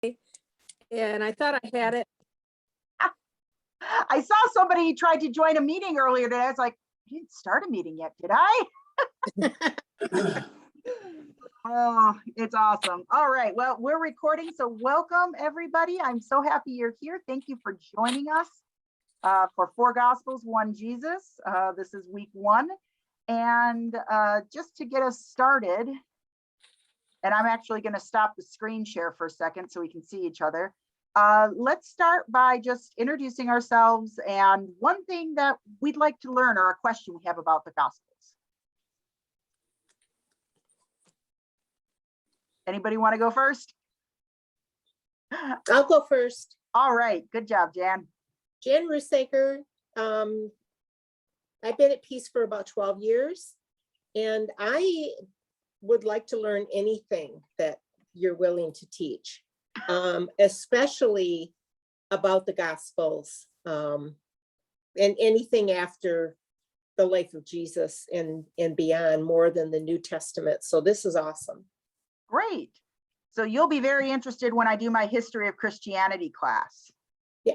and I thought I had it. I saw somebody tried to join a meeting earlier today. I was like, I didn't start a meeting yet, did I? Oh, it's awesome. All right, well, we're recording, so welcome everybody. I'm so happy you're here. Thank you for joining us for 4 Gospels, 1 Jesus. This is week 1. And just to get us started, and I'm actually going to stop the screen share for a second so we can see each other. Let's start by just introducing ourselves and one thing that we'd like to learn or a question we have about the Gospels. Anybody want to go first? I'll go first. All right, good job, Jan. Jan Rusaker. I've been at Peace for about 12 years, and I would like to learn anything that you're willing to teach, especially about the Gospels and anything after the life of Jesus and beyond, more than the New Testament. So this is awesome. Great. So you'll be very interested when I do my history of Christianity class. Yeah.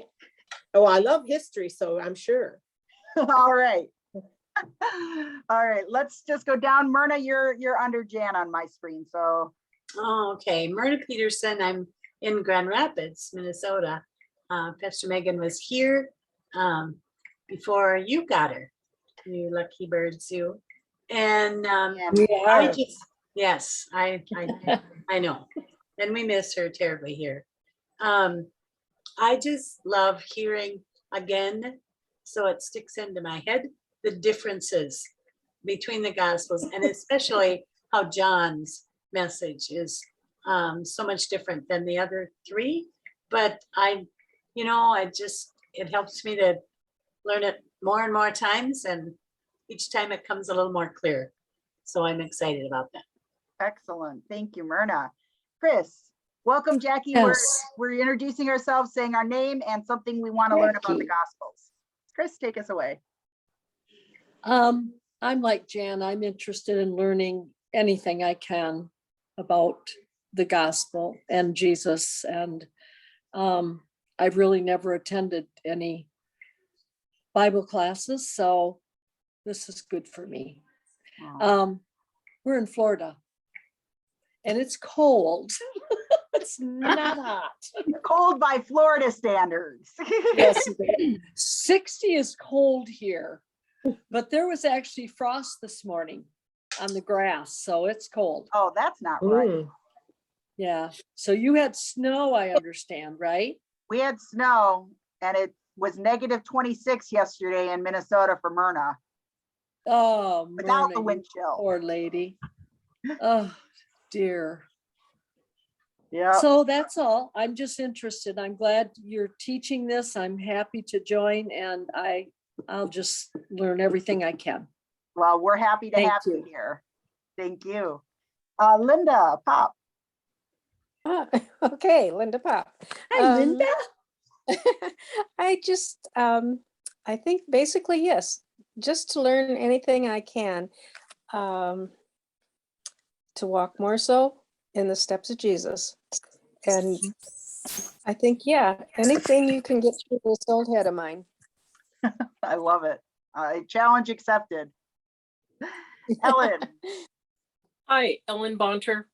Oh, I love history, so I'm sure. All right. All right, let's just go down. Myrna, you're under Jan on my screen. So okay, Myrna Peterson. I'm in Grand Rapids, Minnesota. Pastor Megan was here before you got her, you lucky birds, you. And I just, yes, I know, and we miss her terribly here. I just love hearing again, so it sticks into my head, the differences between the Gospels, and especially how John's message is so much different than the other 3. But it helps me to learn it more and more times, and each time it comes a little more clear. So I'm excited about that. excellent. Thank you, Myrna. Chris, welcome, Jackie. Yes. We're introducing ourselves, saying our name and something we want to learn about the Gospels. Chris, take us away. I'm like Jan. I'm interested in learning anything I can about the gospel and Jesus. And I've really never attended any Bible classes, so this is good for me. We're in Florida, and it's cold. It's not hot. Cold by Florida standards. Yes, 60 is cold here, but there was actually frost this morning on the grass, so it's cold. Oh, that's not right. Yeah, so you had snow, I understand, right? We had snow, and it was -26 yesterday in Minnesota for Myrna. Oh, Without Myrna, the you wind chill. poor lady. Oh, dear. Yeah. So that's all. I'm just interested. I'm glad you're teaching this. I'm happy to join, and I'll just learn everything I can. Well, we're happy to Thank have you you. here. Thank you. Linda Pop. Okay, Linda Pop. Hi, Linda. I just, I think basically, yes, just to learn anything I can, to walk more so in the steps of Jesus. And I think, yeah, anything you can get through this old head of mine. I love it. Challenge accepted. Ellen. Hi, Ellen Bonter.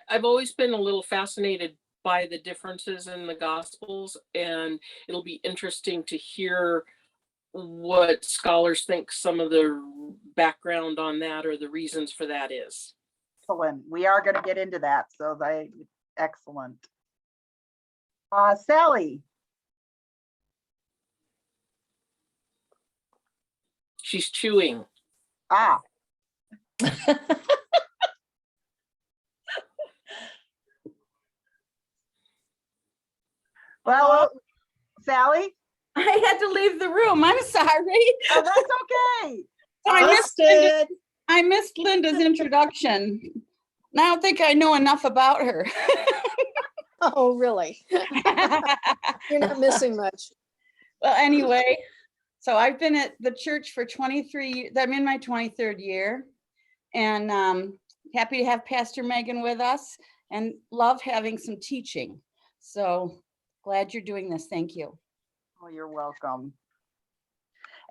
I've always been a little fascinated by the differences in the Gospels, and it'll be interesting to hear what scholars think some of the background on that or the reasons for that is. Excellent. We are going to get into that. So excellent. Sally. She's chewing. Ah. Well, Sally. I had to leave the room. I'm sorry. Oh, that's okay. I missed Linda's introduction. I don't think I know enough about her. Oh, really? You're not missing much. Well, anyway, so I've been at the church for 23 years. I'm in my 23rd year, and happy to have Pastor Megan with us, and love having some teaching. So glad you're doing this. Thank you. Oh, you're welcome.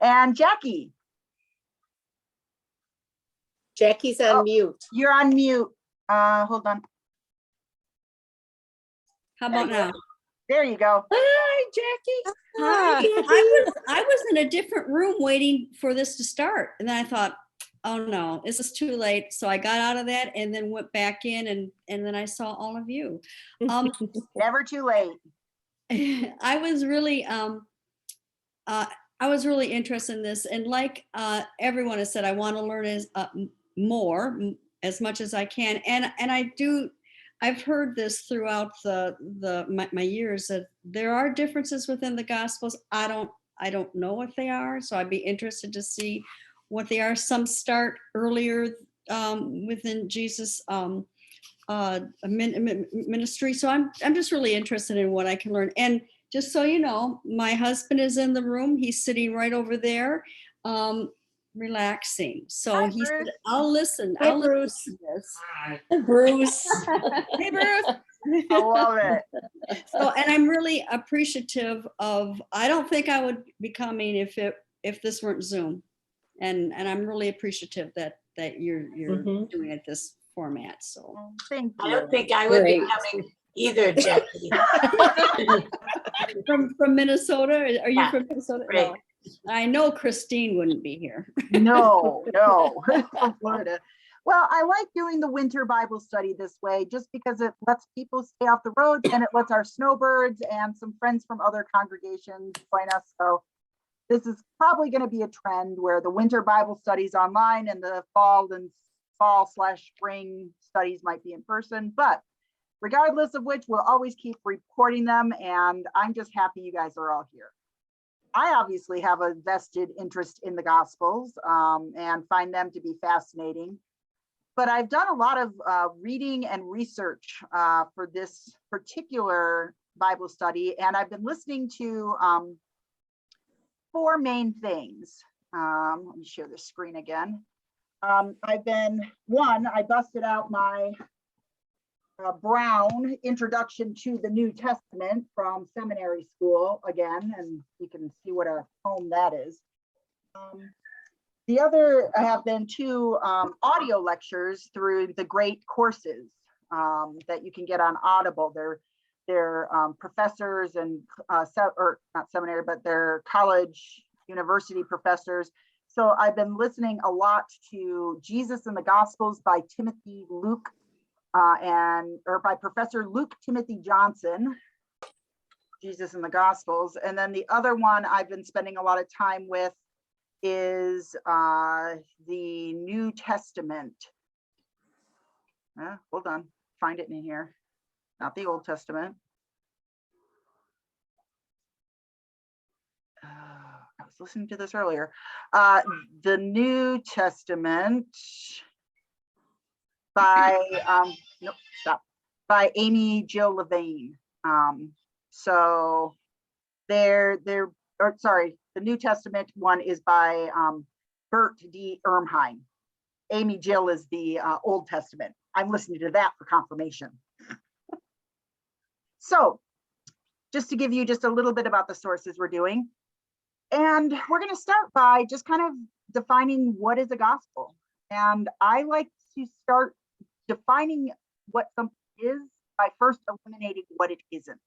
And Jackie, Jackie's on Oh. mute. you're on mute. Hold on. How about now? There you go. Hi, Jackie. Ah, I was in a different room waiting for this to start. And then I thought, oh no, this is too late. So I got out of that and then went back in and then I saw all of you. Never too late. I was really I was really interested in this, and like everyone has said, I want to learn more as much as I can, and I do. I've heard this throughout my years that there are differences within the Gospels. I don't know what they are, so I'd be interested to see what they are. Some start earlier within Jesus' ministry, so I'm just really interested in what I can learn. And just so you know, my husband is in the room. He's sitting right over there, relaxing. So Hi, he said, Bruce. I'll listen. Hi, I'll listen Bruce. to this. Bruce. Hey, Bruce. I love it. So, and I'm really appreciative of, I don't think I would be coming if this weren't Zoom. And I'm really appreciative that you're Mhm. doing it this format. So Thank I you. don't think I would be Great. coming either, Jackie. from Minnesota, are you Yeah, from Minnesota? right. No. I know Christine wouldn't be here. No, from Florida. Well, I like doing the winter Bible study this way just because it lets people stay off the road and it lets our snowbirds and some friends from other congregations join us. So this is probably going to be a trend where the winter Bible studies online and the fall/spring studies might be in person. But regardless of which, we'll always keep reporting them. And I'm just happy you guys are all here. I obviously have a vested interest in the Gospels and find them to be fascinating. But I've done a lot of reading and research for this particular Bible study. And I've been listening to 4 main things. Let me share the screen again. I busted out my Brown Introduction to the New Testament from seminary school again, and you can see what a home that is. The other have been 2 audio lectures through the great courses that you can get on Audible. They're professors and or not seminary, but they're college, university professors. So I've been listening a lot to Jesus and the Gospels by Timothy Luke or by Professor Luke Timothy Johnson, Jesus and the Gospels. And then the other one I've been spending a lot of time with is the New Testament. Hold on, find it in here. Not the Old Testament. I was listening to this earlier. The New Testament by by Amy Jill Levine. So the New Testament one is by Bert D. Ermheim. Amy Jill is the Old Testament. I'm listening to that for confirmation. So just to give you just a little bit about the sources we're doing. And we're going to start by just kind of defining what is a gospel. And I like to start defining what something is by first eliminating what it isn't.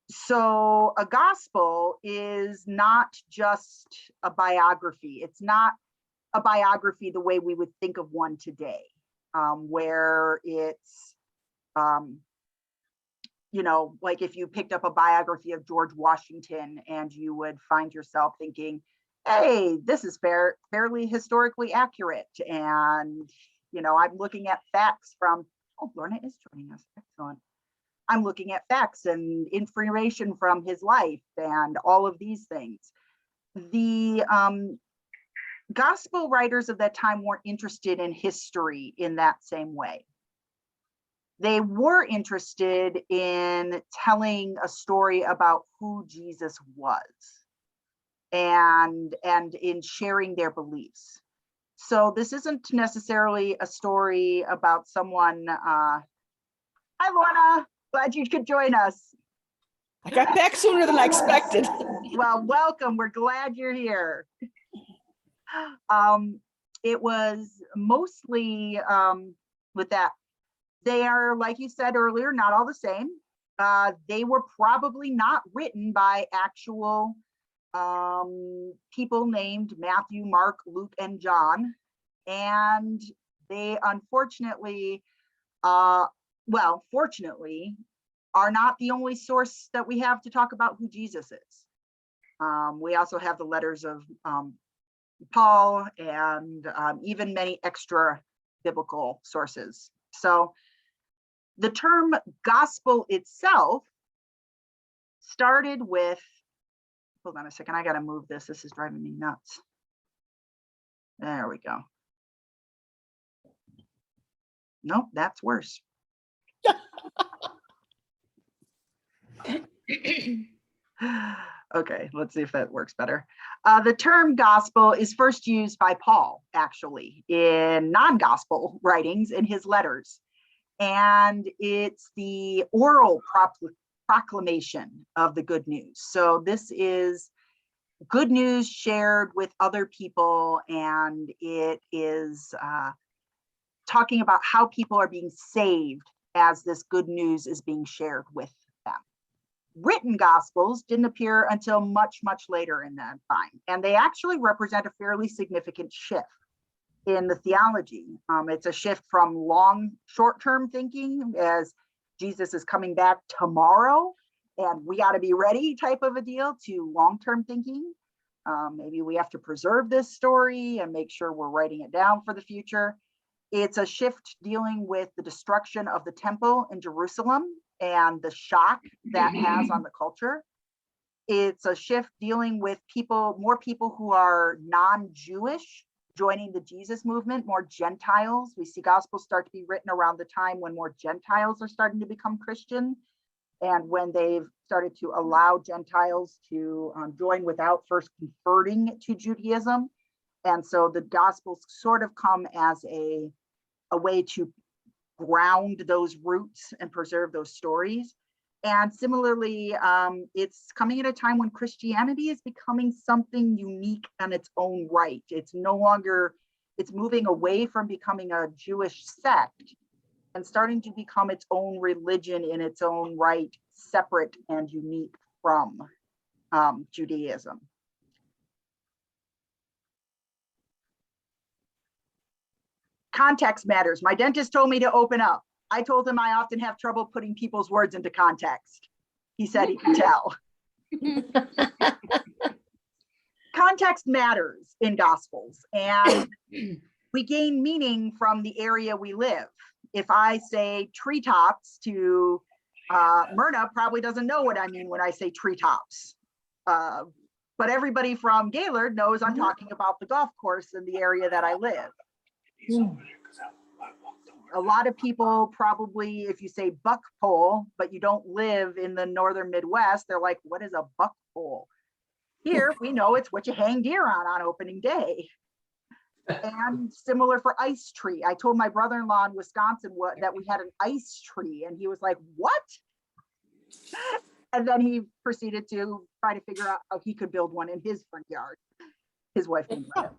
So a gospel is not just a biography. It's not a biography the way we would think of one today, where it's, like if you picked up a biography of George Washington and you would find yourself thinking, hey, this is fairly historically accurate. And, I'm looking at facts from, oh, Lorna is joining us. Excellent. I'm looking at facts and information from his life and all of these things. The gospel writers of that time weren't interested in history in that same way. They were interested in telling a story about who Jesus was and in sharing their beliefs. So this isn't necessarily a story about someone, hi Lorna, Glad you could join us. I got back sooner than I expected. Well, welcome. We're glad you're here. It was mostly with that. They are, like you said earlier, not all the same. They were probably not written by actual people named Matthew, Mark, Luke, and John. And they unfortunately, well, fortunately, are not the only source that we have to talk about who Jesus is. We also have the letters of Paul and even many extra biblical sources. So the term gospel itself started with, hold on a second, I gotta move this. This is driving me nuts. There we go. Nope, that's worse. Okay, let's see if that works better. The term gospel is first used by Paul, actually, in non-gospel writings in his letters. And it's the oral proclamation of the good news. So this is good news shared with other people, and it is talking about how people are being saved as this good news is being shared with them. Written gospels didn't appear until much, much later in that time, and they actually represent a fairly significant shift in the theology. It's a shift from long, short-term thinking as Jesus is coming back tomorrow and we got to be ready type of a deal to long-term thinking. Maybe we have to preserve this story and make sure we're writing it down for the future. It's a shift dealing with the destruction of the temple in Jerusalem and the shock that has on the culture. It's a shift dealing with people, more people who are non-Jewish joining the Jesus movement, more Gentiles. We see gospels start to be written around the time when more Gentiles are starting to become Christian, and when they've started to allow Gentiles to join without first converting to Judaism. And so the gospels sort of come as a way to ground those roots and preserve those stories. And similarly, it's coming at a time when Christianity is becoming something unique on its own right. It's no longer, it's moving away from becoming a Jewish sect and starting to become its own religion in its own right, separate and unique from Judaism. Context matters. My dentist told me to open up. I told him I often have trouble putting people's words into context. He said he could tell. Context matters in Gospels, and we gain meaning from the area we live. If I say treetops to Myrna probably doesn't know what I mean when I say treetops. But everybody from Gaylord knows I'm talking about the golf course in the area that I live. A lot of people probably, if you say buck pole, but you don't live in the northern Midwest, they're like, what is a buck pole? Here, we know it's what you hang deer on opening day. And similar for ice tree. I told my brother-in-law in Wisconsin that we had an ice tree, and he was like, what? And then he proceeded to try to figure out how he could build one in his front yard. His wife didn't let him.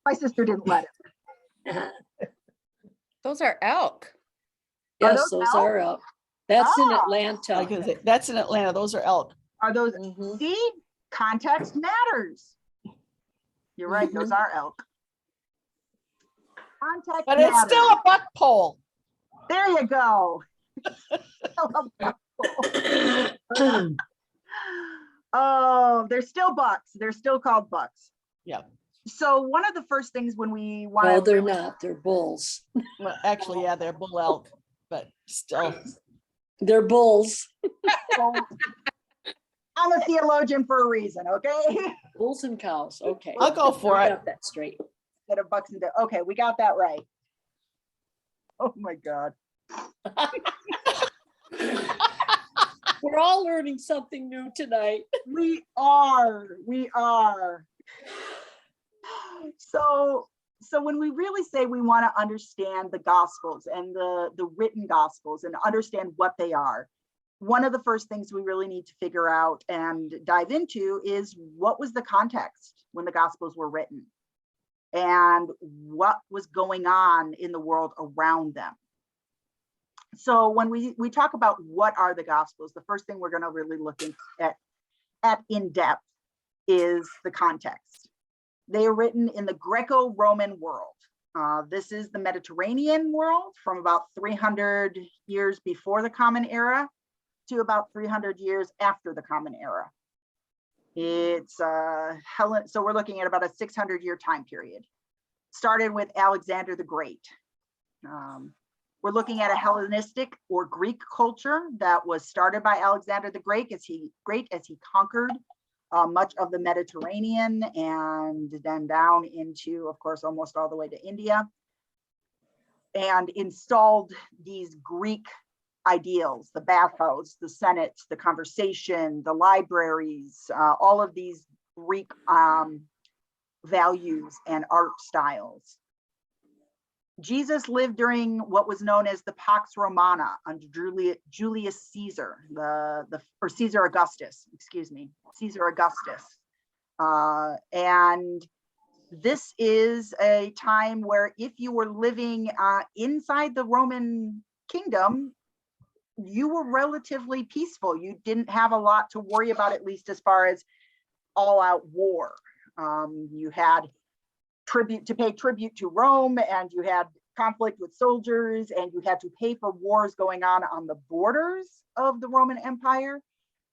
My sister didn't let him. Those are elk. Yes, those those are elk. That's in Ah. Atlanta. That's in Atlanta. Those are elk. Are those, Mhm. see, context matters. You're right, those are elk. Context But it's still matters. a buck pole. There you go. Still a buck pole. Oh, they're still bucks. They're still called bucks. Yeah. So one of the first things when we want No, to they're not. They're bulls. Well, actually, yeah, they're bull elk, but still. They're bulls. I'm a theologian for a reason, okay? Bulls and cows. Okay. I'll go for I it. got that straight. Instead of bucks and okay, we got that right. Oh my God. We're all learning something new tonight. We are. So when we really say we want to understand the Gospels and the written Gospels and understand what they are, one of the first things we really need to figure out and dive into is what was the context when the Gospels were written and what was going on in the world around them. So when we talk about what are the Gospels, the first thing we're going to really look at in depth is the context. They are written in the Greco-Roman world. This is the Mediterranean world from about 300 years before the Common Era to about 300 years after the Common Era. It's so we're looking at about a 600-year time period. Started with Alexander the Great. We're looking at a Hellenistic or Greek culture that was started by Alexander the Great as he conquered much of the Mediterranean and then down into, of course, almost all the way to India, and installed these Greek ideals, the bathhouse, the Senate, the conversation, the libraries, all of these Greek values and art styles. Jesus lived during what was known as the Pax Romana under Julius Caesar, or Caesar Augustus, excuse me, Caesar Augustus. And this is a time where if you were living inside the Roman kingdom, you were relatively peaceful. You didn't have a lot to worry about, at least as far as all out war. You had to pay tribute to Rome, and you had conflict with soldiers, and you had to pay for wars going on the borders of the Roman Empire.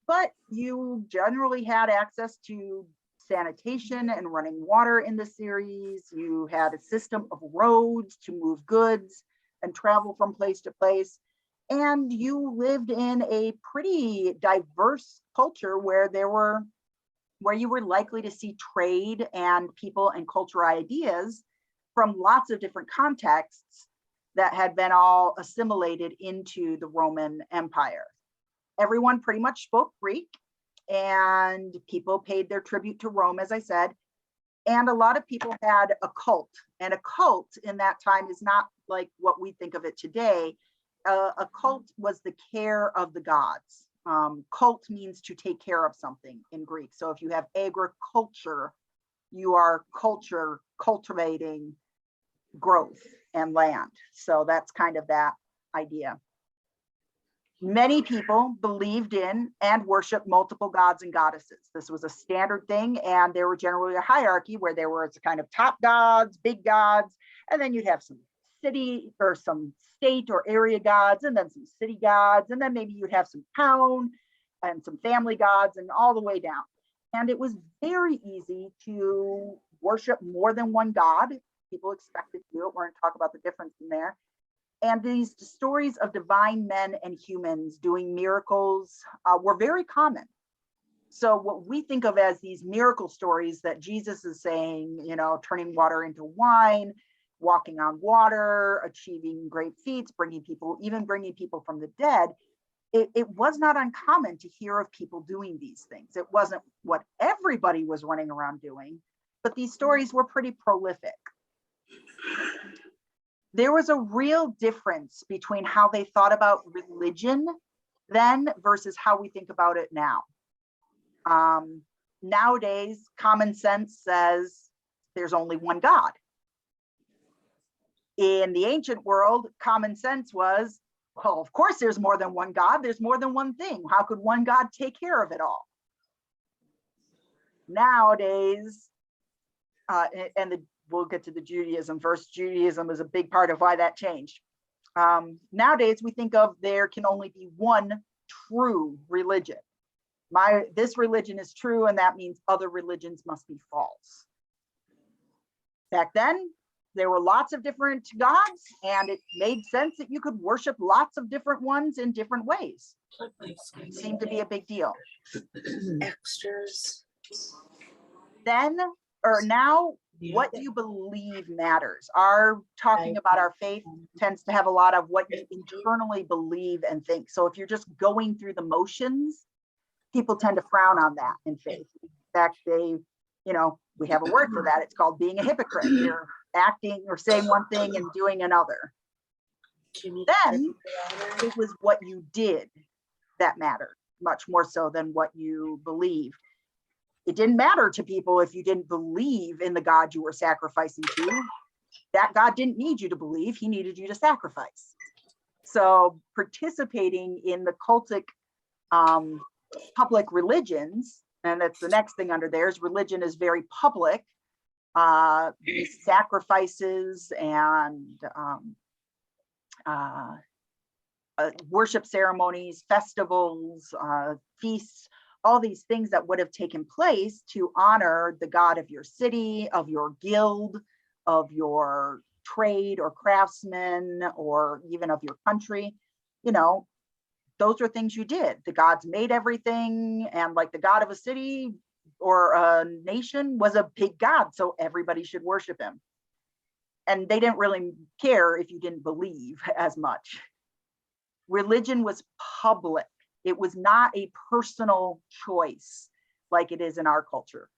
But you generally had access to sanitation and running water in the series. You had a system of roads to move goods and travel from place to place. And you lived in a pretty diverse culture where you were likely to see trade and people and cultural ideas from lots of different contexts that had been all assimilated into the Roman Empire. Everyone pretty much spoke Greek, and people paid their tribute to Rome, as I said. And a lot of people had a cult, and a cult in that time is not like what we think of it today. A cult was the care of the gods. Cult means to take care of something in Greek. So if you have agriculture, you are cultivating growth and land. So that's kind of that idea. Many people believed in and worshiped multiple gods and goddesses. This was a standard thing, and there were generally a hierarchy where there was kind of top gods, big gods, and then you'd have some city or some state or area gods, and then some city gods, and then maybe you'd have some town and some family gods, and all the way down. And it was very easy to worship more than one god. People expected to do it. We're going to talk about the difference in there. And these stories of divine men and humans doing miracles were very common. So what we think of as these miracle stories that Jesus is saying, turning water into wine, walking on water, achieving great feats, bringing people from the dead, it was not uncommon to hear of people doing these things. It wasn't what everybody was running around doing, but these stories were pretty prolific. There was a real difference between how they thought about religion then versus how we think about it now. Nowadays, common sense says there's only one God. In the ancient world, common sense was, well, of course there's more than one God, there's more than one thing. How could one God take care of it all? Nowadays, we'll get to the Judaism first. Judaism is a big part of why that changed. Nowadays, we think of there can only be one true religion. This religion is true, and that means other religions must be false. Back then, there were lots of different gods, and it made sense that you could worship lots of different ones in different ways. It seemed to be a big deal. Extras. Now, what you believe matters. Our talking about our faith tends to have a lot of what you internally believe and think. So if you're just going through the motions, people tend to frown on that in faith. In fact, we have a word for that. It's called being a hypocrite. You're acting or saying one thing and doing another. Then it was what you did. that mattered, much more so than what you believe. It didn't matter to people if you didn't believe in the God you were sacrificing to. That God didn't need you to believe, he needed you to sacrifice. So participating in the cultic public religions, and that's the next thing under there, is religion is very public. These sacrifices and worship ceremonies, festivals, feasts, all these things that would have taken place to honor the God of your city, of your guild, of your trade or craftsman, or even of your country. You know, those are things you did. The gods made everything, and like the God of a city or a nation was a big God, so everybody should worship him. And they didn't really care if you didn't believe as much. Religion was public. It was not a personal choice like it is in our culture,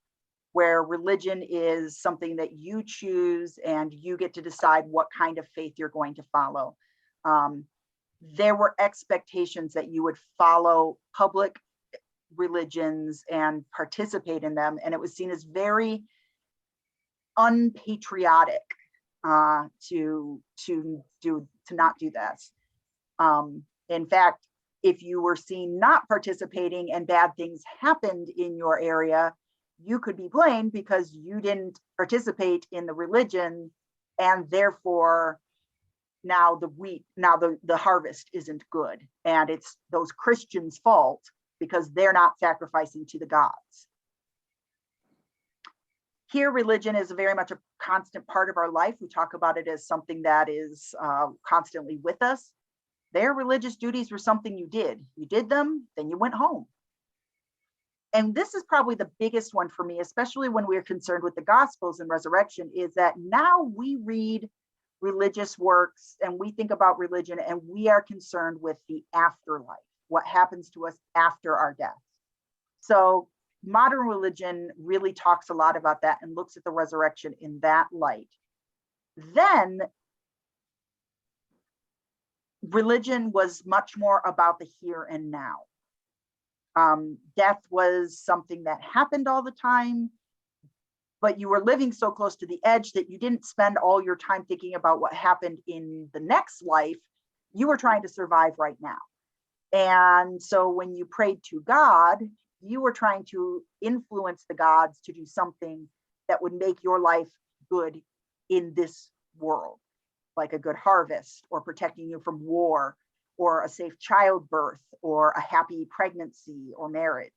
where religion is something that you choose and you get to decide what kind of faith you're going to follow. There were expectations that you would follow public religions and participate in them, and it was seen as very unpatriotic to not do this. In fact, if you were seen not participating and bad things happened in your area, you could be blamed because you didn't participate in the religion, and therefore now the harvest isn't good, and it's those Christians' fault because they're not sacrificing to the gods. Here, religion is very much a constant part of our life. We talk about it as something that is constantly with us. Their religious duties were something you did. You did them, then you went home. And this is probably the biggest one for me, especially when we're concerned with the Gospels and resurrection, is that now we read religious works and we think about religion and we are concerned with the afterlife, what happens to us after our death. So modern religion really talks a lot about that and looks at the resurrection in that light. Then religion was much more about the here and now. Death was something that happened all the time, but you were living so close to the edge that you didn't spend all your time thinking about what happened in the next life. You were trying to survive right now. And so when you prayed to God, you were trying to influence the gods to do something that would make your life good in this world, like a good harvest, or protecting you from war, or a safe childbirth, or a happy pregnancy or marriage.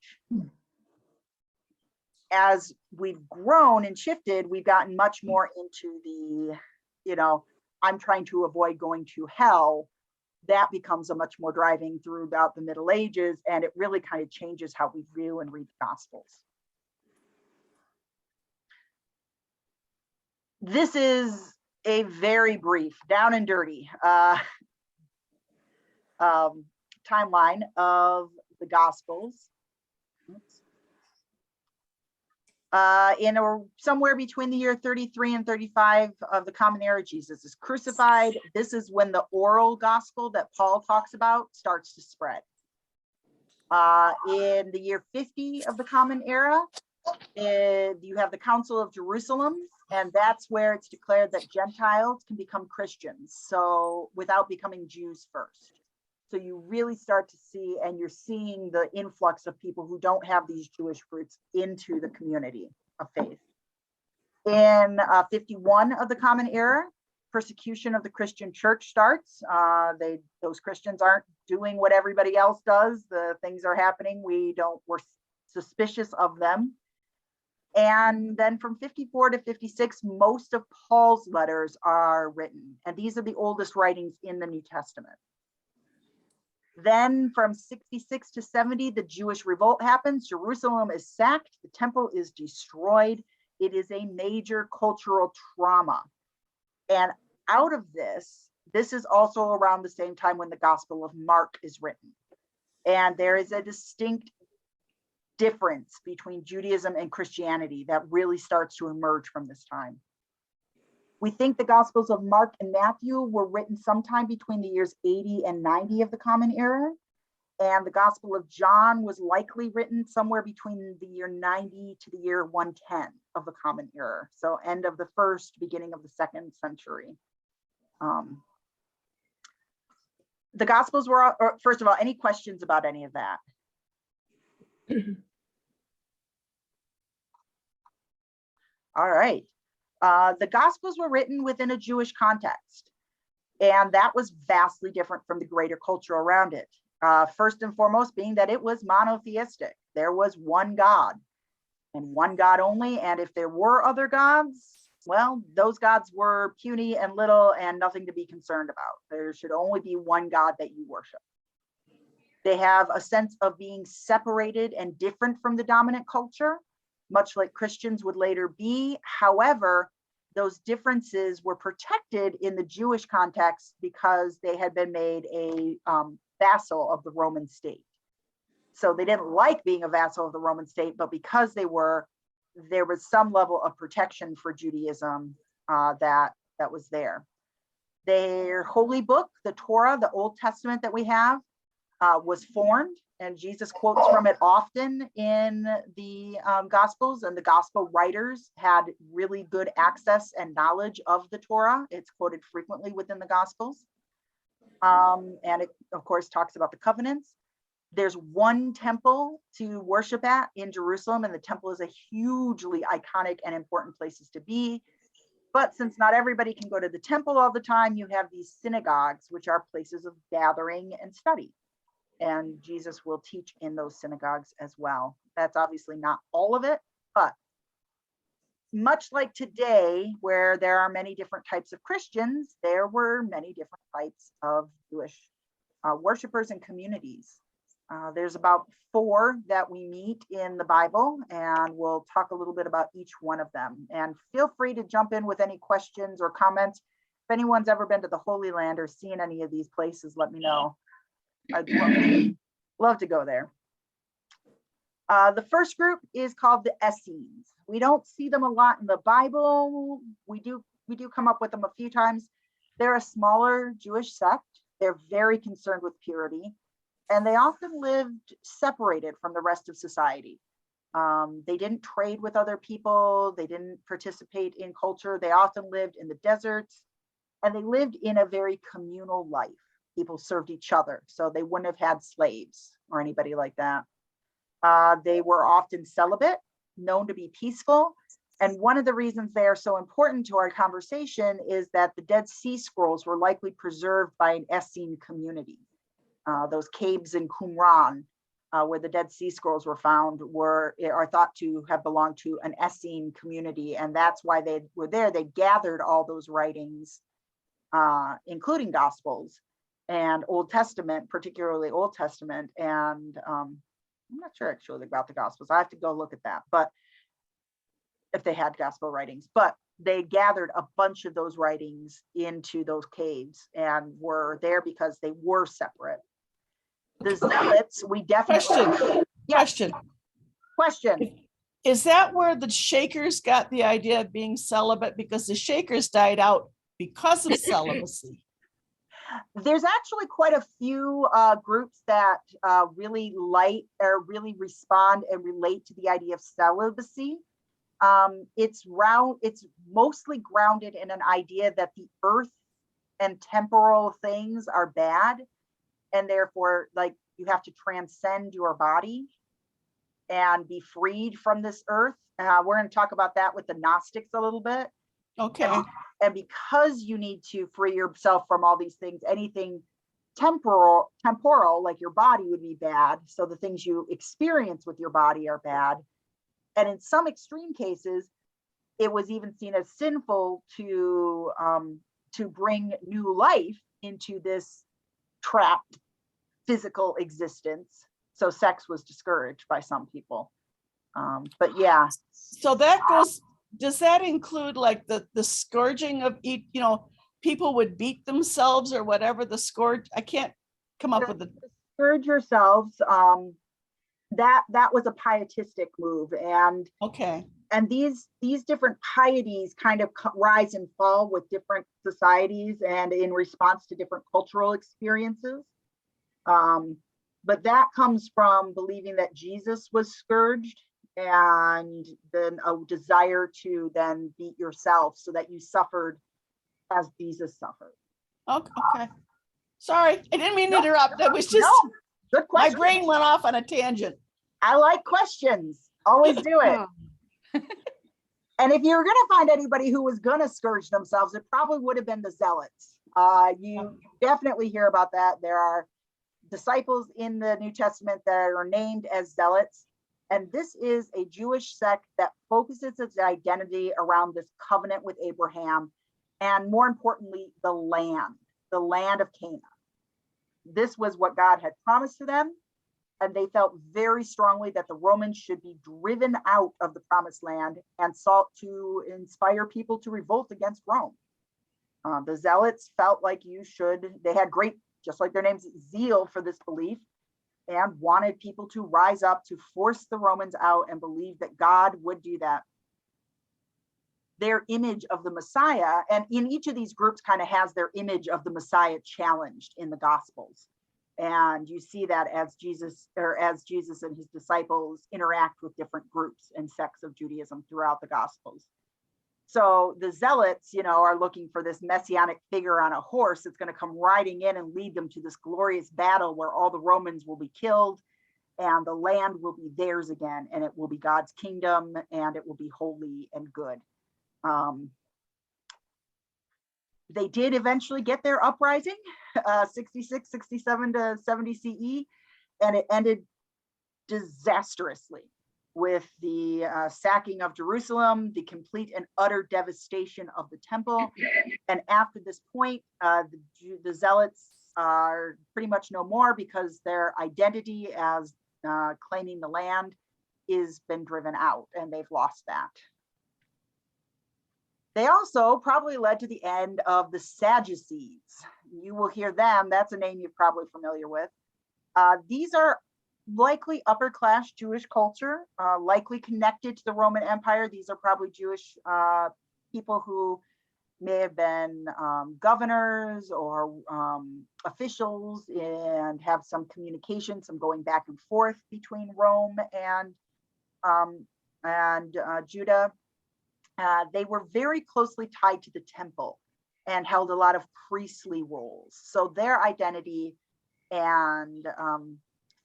As we've grown and shifted, we've gotten much more into the, I'm trying to avoid going to hell. That becomes a much more driving throughout the Middle Ages, and it really kind of changes how we view and read the Gospels. This is a very brief, down and dirty timeline of the Gospels. Somewhere between the year 33 and 35 of the Common Era, Jesus is crucified. This is when the oral gospel that Paul talks about starts to spread. In the year 50 of the Common Era, you have the Council of Jerusalem, and that's where it's declared that Gentiles can become Christians, so without becoming Jews first. So you really start to see, and you're seeing the influx of people who don't have these Jewish roots into the community of faith. In 51 of the Common Era, persecution of the Christian church starts. Those Christians aren't doing what everybody else does. The things are happening. We're suspicious of them. And then from 54 to 56, most of Paul's letters are written. And these are the oldest writings in the New Testament. Then from 66 to 70, the Jewish revolt happens. Jerusalem is sacked. The temple is destroyed. It is a major cultural trauma. And out of this is also around the same time when the Gospel of Mark is written. And there is a distinct difference between Judaism and Christianity that really starts to emerge from this time. We think the Gospels of Mark and Matthew were written sometime between the years 80 and 90 of the Common Era. And the Gospel of John was likely written somewhere between the year 90 to the year 110 of the Common Era. So end of the first, beginning of the second century. The Gospels were, or first of all, any questions about any of that? All right. The Gospels were written within a Jewish context, and that was vastly different from the greater culture around it. First and foremost being that it was monotheistic. There was one God and one God only. And if there were other gods, well, those gods were puny and little and nothing to be concerned about. There should only be one God that you worship. They have a sense of being separated and different from the dominant culture, much like Christians would later be. However, those differences were protected in the Jewish context because they had been made a vassal of the Roman state. So they didn't like being a vassal of the Roman state, but because they were, there was some level of protection for Judaism that was there. Their holy book, the Torah, the Old Testament that we have, was formed, and Jesus quotes from it often in the Gospels, and the Gospel writers had really good access and knowledge of the Torah. It's quoted frequently within the Gospels. And it, of course, talks about the covenants. There's one temple to worship at in Jerusalem, and the temple is a hugely iconic and important places to be. But since not everybody can go to the temple all the time, you have these synagogues, which are places of gathering and study. And Jesus will teach in those synagogues as well. That's obviously not all of it, but much like today, where there are many different types of Christians, there were many different types of Jewish worshipers and communities. There's about 4 that we meet in the Bible, and we'll talk a little bit about each one of them. And feel free to jump in with any questions or comments. If anyone's ever been to the Holy Land or seen any of these places, let me know. I'd love to go there. The first group is called the Essenes. We don't see them a lot in the Bible. We do come up with them a few times. They're a smaller Jewish sect. They're very concerned with purity, and they often lived separated from the rest of society. They didn't trade with other people. They didn't participate in culture. They often lived in the deserts, and they lived in a very communal life. People served each other, so they wouldn't have had slaves or anybody like that. They were often celibate, known to be peaceful. And one of the reasons they are so important to our conversation is that the Dead Sea Scrolls were likely preserved by an Essene community. Those caves in Qumran, where the Dead Sea Scrolls were found, are thought to have belonged to an Essene community. And that's why they were there. They gathered all those writings, including Gospels and Old Testament, particularly Old Testament. And I'm not sure actually about the Gospels. I have to go look at that, but if they had gospel writings, but they gathered a bunch of those writings into those caves and were there because they were separate. The Zealots, we definitely. Question. Is that where the Shakers got the idea of being celibate? Because the Shakers died out because of celibacy. There's actually quite a few groups that really really respond and relate to the idea of celibacy. It's mostly grounded in an idea that the earth and temporal things are bad, and therefore, like, you have to transcend your body and be freed from this earth. We're going to talk about that with the Gnostics a little bit. Okay. And because you need to free yourself from all these things, anything temporal, like your body, would be bad. So the things you experience with your body are bad. And in some extreme cases, it was even seen as sinful to bring new life into this trapped physical existence. So sex was discouraged by some people. But yeah. So that goes, does that include like the scourging of each, people would beat themselves or whatever the scourge? I can't come up with the scourge yourselves. That was a pietistic move, and okay. And these different pieties kind of rise and fall with different societies and in response to different cultural experiences. But that comes from believing that Jesus was scourged, and then a desire to then beat yourself so that you suffered as Jesus suffered. Okay. Sorry, I didn't mean to interrupt. That was just, No, good my question. brain went off on a tangent. I like questions. Always do it. And if you were going to find anybody who was going to scourge themselves, it probably would have been the zealots. You definitely hear about that. There are disciples in the New Testament that are named as zealots. And this is a Jewish sect that focuses its identity around this covenant with Abraham, and more importantly, the land of Canaan. This was what God had promised to them. And they felt very strongly that the Romans should be driven out of the promised land and sought to inspire people to revolt against Rome. The zealots felt like they had great, just like their names, zeal for this belief, and wanted people to rise up to force the Romans out and believe that God would do that. Their image of the Messiah, and in each of these groups kind of has their image of the Messiah challenged in the Gospels. And you see that as Jesus and his disciples interact with different groups and sects of Judaism throughout the Gospels. So the zealots, are looking for this messianic figure on a horse that's going to come riding in and lead them to this glorious battle where all the Romans will be killed and the land will be theirs again, and it will be God's kingdom, and it will be holy and good. They did eventually get their uprising, 66, 67 to 70 CE, and it ended disastrously with the sacking of Jerusalem, the complete and utter devastation of the temple. And after this point, the zealots are pretty much no more because their identity as claiming the land is been driven out, and they've lost that. They also probably led to the end of the Sadducees. You will hear them. That's a name you're probably familiar with. These are likely upper class Jewish culture, likely connected to the Roman Empire. These are probably Jewish people who may have been governors or officials and have some communication, some going back and forth between Rome and Judah. They were very closely tied to the temple and held a lot of priestly roles. So their identity and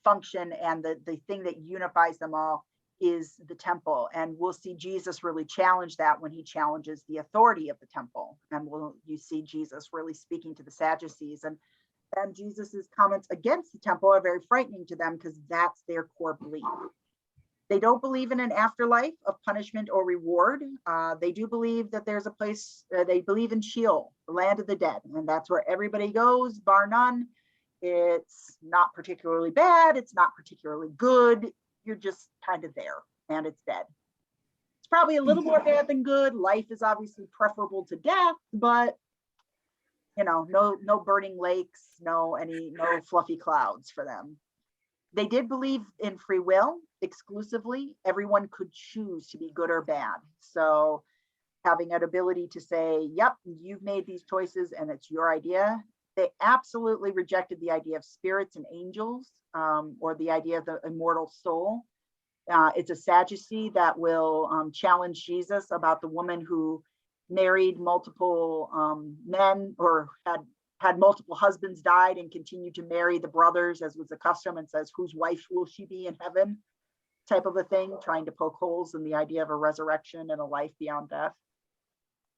function and the thing that unifies them all is the temple. And we'll see Jesus really challenge that when he challenges the authority of the temple. And you see Jesus really speaking to the Sadducees. And Jesus's comments against the temple are very frightening to them because that's their core belief. They don't believe in an afterlife of punishment or reward. They do believe that there's a place, they believe in Sheol, the land of the dead, and that's where everybody goes, bar none. It's not particularly bad, it's not particularly good. You're just kind of there, and it's dead. It's probably a little more bad than good. Life is obviously preferable to death, but no burning lakes, no fluffy clouds for them. They did believe in free will exclusively. Everyone could choose to be good or bad. So having an ability to say, yep, you've made these choices and it's your idea. They absolutely rejected the idea of spirits and angels, or the idea of the immortal soul. It's a Sadducee that will challenge Jesus about the woman who married multiple men, or had multiple husbands, died, and continued to marry the brothers as was the custom, and says, whose wife will she be in heaven, type of a thing, trying to poke holes in the idea of a resurrection and a life beyond death.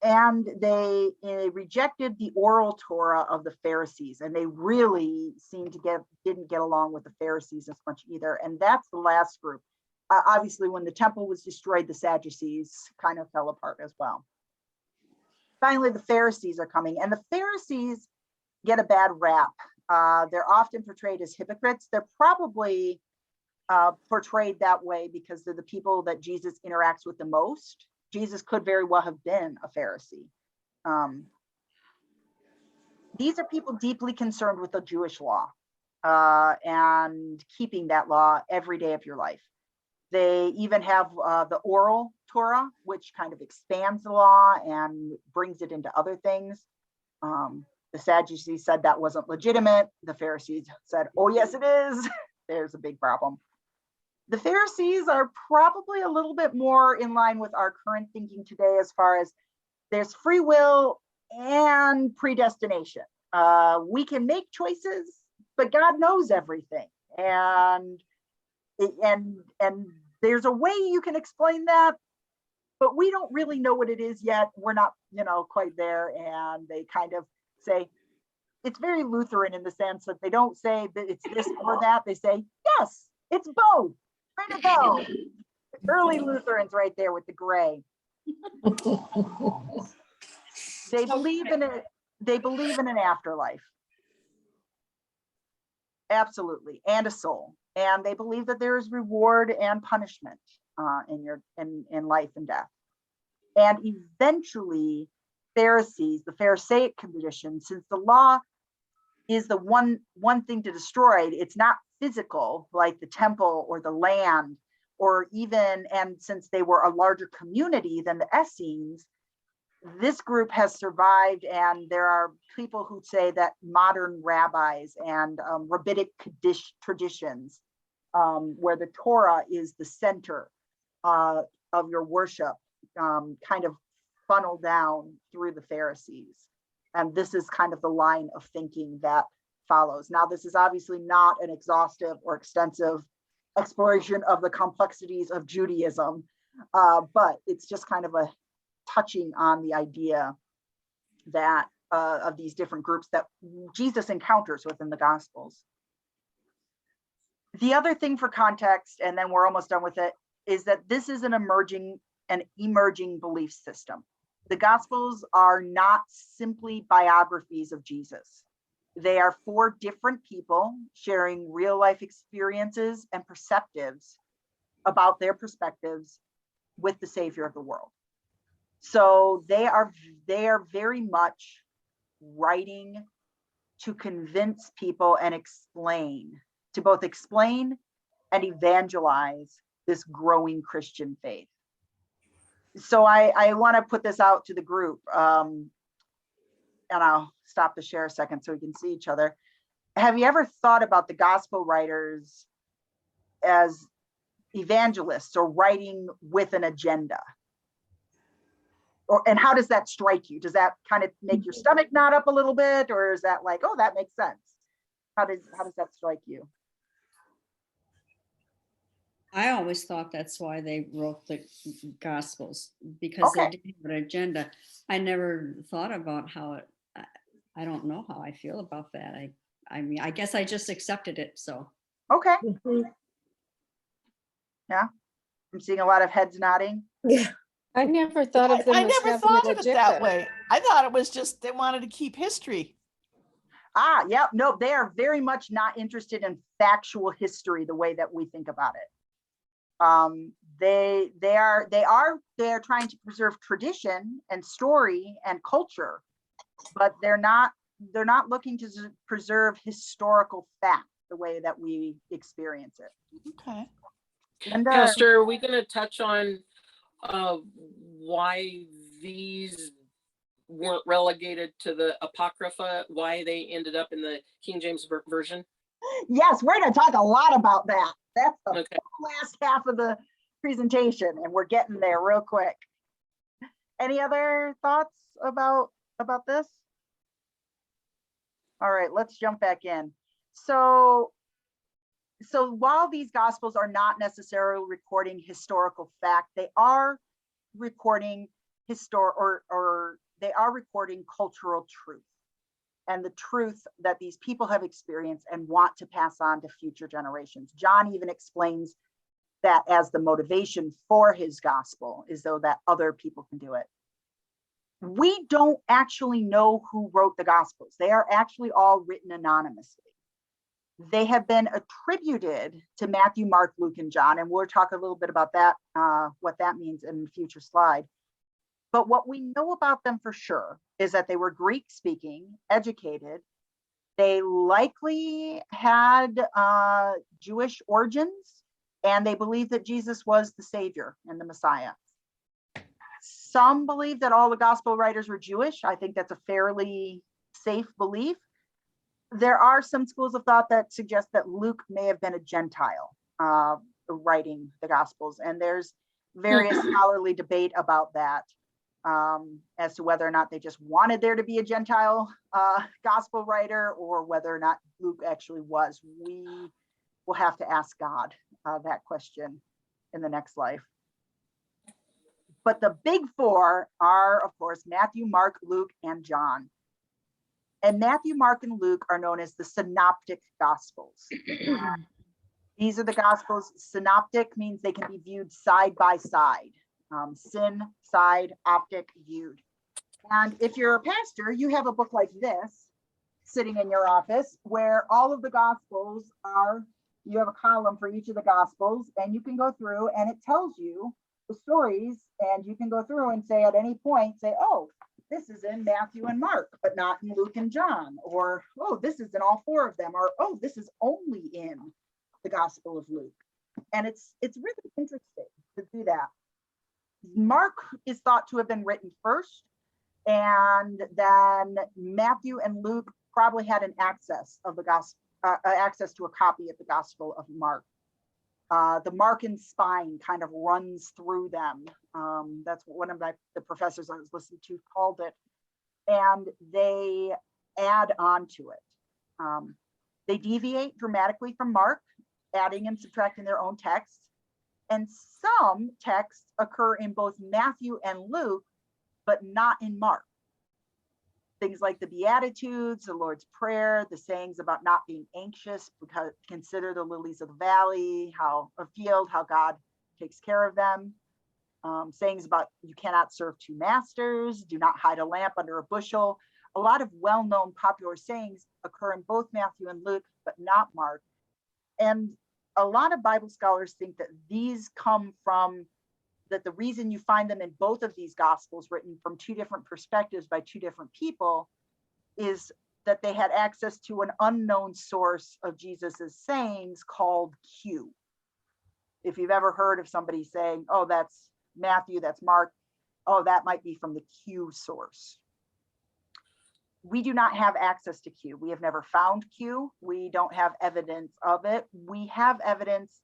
And they rejected the oral Torah of the Pharisees, and they really didn't get along with the Pharisees as much either. And that's the last group. Obviously, when the temple was destroyed, the Sadducees kind of fell apart as well. Finally, the Pharisees are coming, and the Pharisees get a bad rap. They're often portrayed as hypocrites. They're probably portrayed that way because they're the people that Jesus interacts with the most. Jesus could very well have been a Pharisee. These are people deeply concerned with the Jewish law and keeping that law every day of your life. They even have the oral Torah, which kind of expands the law and brings it into other things. The Sadducees said that wasn't legitimate. The Pharisees said, oh, yes, it is. there's a big problem. The Pharisees are probably a little bit more in line with our current thinking today, as far as there's free will and predestination. We can make choices, but God knows everything. And there's a way you can explain that, but we don't really know what it is yet. We're not, quite there. And they kind of say, it's very Lutheran in the sense that they don't say that it's this or that. They say, yes, it's both. Way to go. Early Lutherans right there with the gray. They believe in it. They believe in an afterlife. Absolutely. And a soul. And they believe that there is reward and punishment in life and death. And eventually, Pharisees, the Pharisaic condition, since the law is the one thing to destroy, it's not physical like the temple or the land, or even, and since they were a larger community than the Essenes, this group has survived. And there are people who say that modern rabbis and rabbinic traditions, where the Torah is the center of your worship, kind of funnel down through the Pharisees. And this is kind of the line of thinking that follows. Now, this is obviously not an exhaustive or extensive exploration of the complexities of Judaism, but it's just kind of a touching on the idea that of these different groups that Jesus encounters within the Gospels. The other thing for context, and then we're almost done with it, is that this is an emerging belief system. The Gospels are not simply biographies of Jesus. They are 4 different people sharing real life experiences and perceptives about their perspectives with the Savior of the world. So they are very much writing to convince people and explain, to both explain and evangelize this growing Christian faith. So I want to put this out to the group, and I'll stop the share a second so we can see each other. Have you ever thought about the gospel writers as evangelists or writing with an agenda? And how does that strike you? Does that kind of make your stomach knot up a little bit, or is that like, oh, that makes sense? How does that strike you? I always thought that's why they wrote the Gospels, because they Okay. didn't have an agenda. I never thought about how it, I don't know how I feel about that. I mean, I guess I just accepted it, so. Okay. Mhm. Yeah. I'm seeing a lot of heads nodding. Yeah. I never thought of them I as never having thought an of it that agenda. way. I thought it was just they wanted to keep history. Yeah, no, they are very much not interested in factual history the way that we think about it. They are trying to preserve tradition and story and culture, but they're not looking to preserve historical fact the way that we experience it. Okay. And Pastor, are we going to touch on why these weren't relegated to the Apocrypha, why they ended up in the King James Version? yes, we're going to talk a lot about that. That's the Okay. last half of the presentation, and we're getting there real quick. Any other thoughts about this? All right, let's jump back in. So while these gospels are not necessarily recording historical fact, they are recording they are recording cultural truth, and the truth that these people have experienced and want to pass on to future generations. John even explains that as the motivation for his gospel is so that other people can do it. We don't actually know who wrote the gospels. They are actually all written anonymously. They have been attributed to Matthew, Mark, Luke, and John, and we'll talk a little bit about that, what that means in a future slide. But what we know about them for sure is that they were Greek speaking, educated. They likely had Jewish origins, and they believed that Jesus was the Savior and the Messiah. Some believe that all the gospel writers were Jewish. I think that's a fairly safe belief. There are some schools of thought that suggest that Luke may have been a Gentile writing the Gospels, and there's various scholarly debate about that, as to whether or not they just wanted there to be a Gentile Gospel writer, or whether or not Luke actually was. We will have to ask God that question in the next life. But the big four are, of course, Matthew, Mark, Luke, and John. And Matthew, Mark, and Luke are known as the synoptic gospels. These are the gospels. Synoptic means they can be viewed side by side. Syn, side, optic, viewed. And if you're a pastor, you have a book like this sitting in your office where all of the gospels are, you have a column for each of the gospels, and you can go through and it tells you the stories, and you can go through and say at any point, say, oh, this is in Matthew and Mark, but not in Luke and John, or, oh, this is in all four of them, or, oh, this is only in the Gospel of Luke. And it's really interesting to do that. Mark is thought to have been written first, and then Matthew and Luke probably had an access of the gospel, access to a copy of the Gospel of Mark. The Markan spine kind of runs through them. That's what one of the professors I was listening to called it. And they add on to it. They deviate dramatically from Mark, adding and subtracting their own texts. And some texts occur in both Matthew and Luke, but not in Mark. Things like the Beatitudes, the Lord's Prayer, the sayings about not being anxious, because consider the lilies of the valley, how God takes care of them. Sayings about you cannot serve two masters, do not hide a lamp under a bushel. A lot of well-known popular sayings occur in both Matthew and Luke, but not Mark. And a lot of Bible scholars think that these come from that the reason you find them in both of these gospels written from two different perspectives by two different people is that they had access to an unknown source of Jesus's sayings called Q. If you've ever heard of somebody saying, oh, that's Matthew, that's Mark, oh, that might be from the Q source. We do not have access to Q. We have never found Q. We don't have evidence of it. We have evidence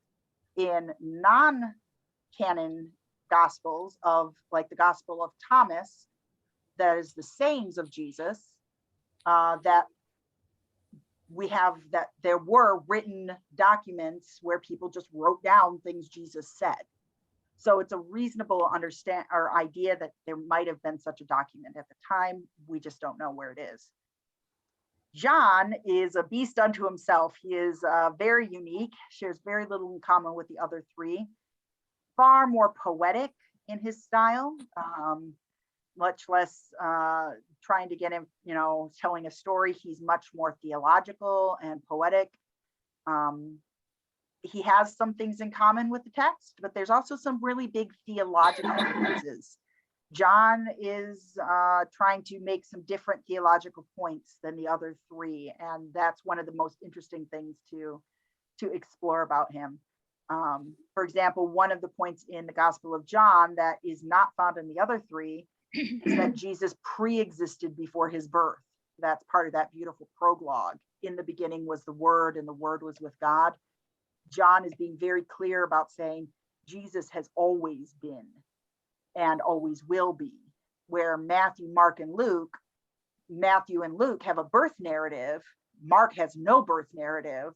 in non-canon Gospels of, like the Gospel of Thomas, that is the sayings of Jesus, that we have, that there were written documents where people just wrote down things Jesus said. So it's a reasonable idea that there might have been such a document at the time. We just don't know where it is. John is a beast unto himself. He is very unique, shares very little in common with the other three. Far more poetic in his style, much less trying to get him, telling a story. He's much more theological and poetic. He has some things in common with the text, but there's also some really big theological differences. John is trying to make some different theological points than the other three, and that's one of the most interesting things to explore about him. For example, one of the points in the Gospel of John that is not found in the other three is that Jesus pre-existed before his birth. That's part of that beautiful prologue. In the beginning was the Word, and the Word was with God. John is being very clear about saying Jesus has always been and always will be, where Matthew, Mark, and Luke, Matthew and Luke have a birth narrative. Mark has no birth narrative.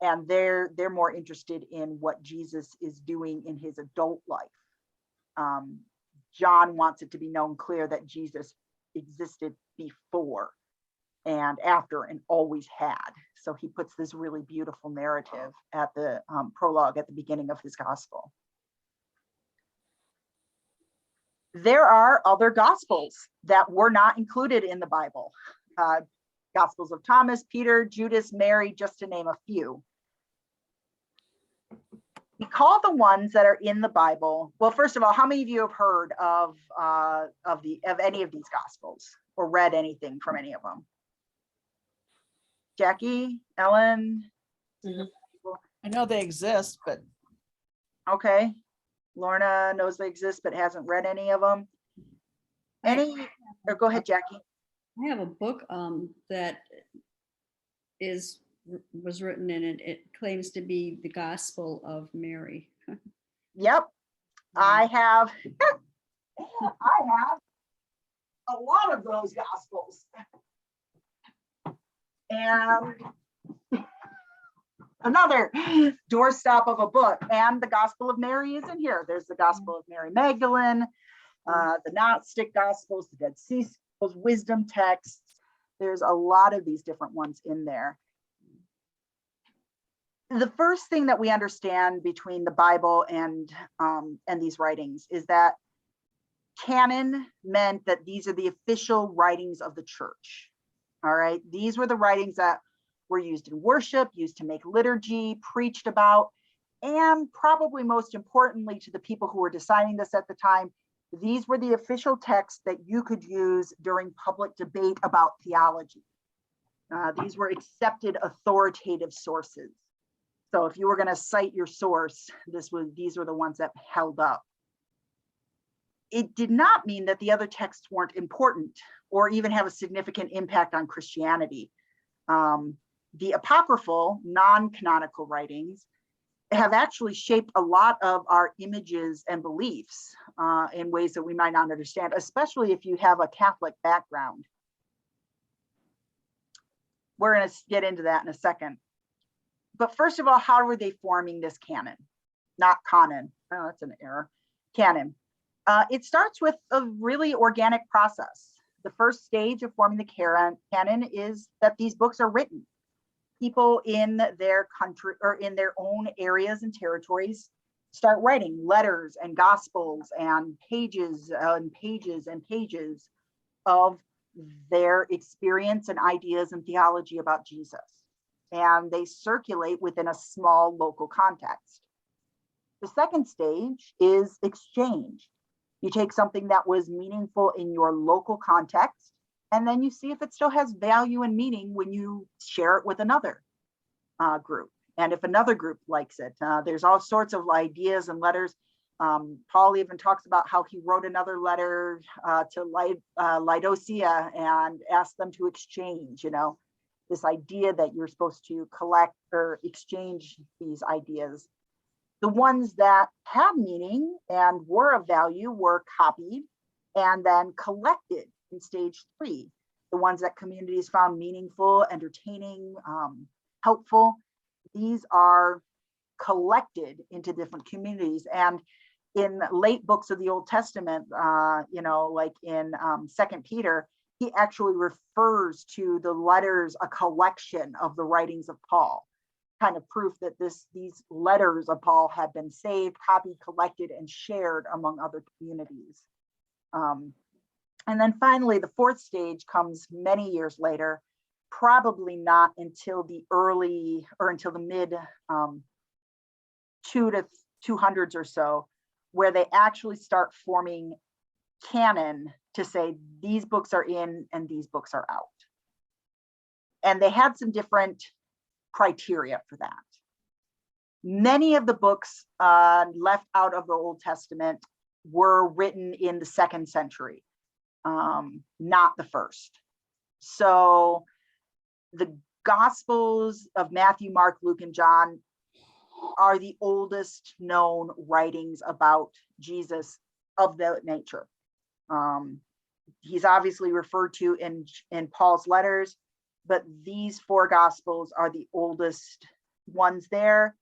And they're more interested in what Jesus is doing in his adult life. John wants it to be known clear that Jesus existed before and after and always had. So he puts this really beautiful narrative at the prologue at the beginning of his gospel. There are other gospels that were not included in the Bible. Gospels of Thomas, Peter, Judas, Mary, just to name a few. We call the ones that are in the Bible. Well, first of all, how many of you have heard of any of these gospels or read anything from any of them? Jackie, Ellen? I know they exist, but Okay. Lorna knows they exist, but hasn't read any of them. Or go ahead, Jackie. I have a book that was written in it. It claims to be the Gospel of Mary. Yep, I have a lot of those gospels. And another doorstop of a book, and the Gospel of Mary is in here. There's the Gospel of Mary Magdalene, the Gnostic Gospels, the Dead Sea Scrolls, wisdom texts. There's a lot of these different ones in there. The first thing that we understand between the Bible and these writings is that canon meant that these are the official writings of the church. All right, these were the writings that were used in worship, used to make liturgy, preached about, and probably most importantly to the people who were deciding this at the time, these were the official texts that you could use during public debate about theology. These were accepted authoritative sources. So if you were going to cite your source, these were the ones that held up. It did not mean that the other texts weren't important or even have a significant impact on Christianity. The apocryphal, non-canonical writings have actually shaped a lot of our images and beliefs in ways that we might not understand, especially if you have a Catholic background. We're going to get into that in a second. But first of all, how were they forming this canon? Not canon. Oh, that's an error. Canon. It starts with a really organic process. The first stage of forming the canon is that these books are written. People in their country or in their own areas and territories start writing letters and gospels and pages and pages and pages of their experience and ideas and theology about Jesus. And they circulate within a small local context. The second stage is exchange. You take something that was meaningful in your local context, and then you see if it still has value and meaning when you share it with another group. And if another group likes it, there's all sorts of ideas and letters. Paul even talks about how he wrote another letter to Laodicea and asked them to exchange, this idea that you're supposed to collect or exchange these ideas. The ones that had meaning and were of value were copied and then collected in stage 3. The ones that communities found meaningful, entertaining, helpful, these are collected into different communities. And in late books of the Old Testament, like in 2 Peter, he actually refers to the letters, a collection of the writings of Paul, kind of proof that these letters of Paul had been saved, copied, collected, and shared among other communities. And then finally, the fourth stage comes many years later, probably not until the mid 200s or so, where they actually start forming canon to say these books are in and these books are out. And they had some different criteria for that. Many of the books left out of the Old Testament were written in the 2nd century, not the first. So the Gospels of Matthew, Mark, Luke, and John are the oldest known writings about Jesus of that nature. He's obviously referred to in Paul's letters, but these 4 Gospels are the oldest ones there.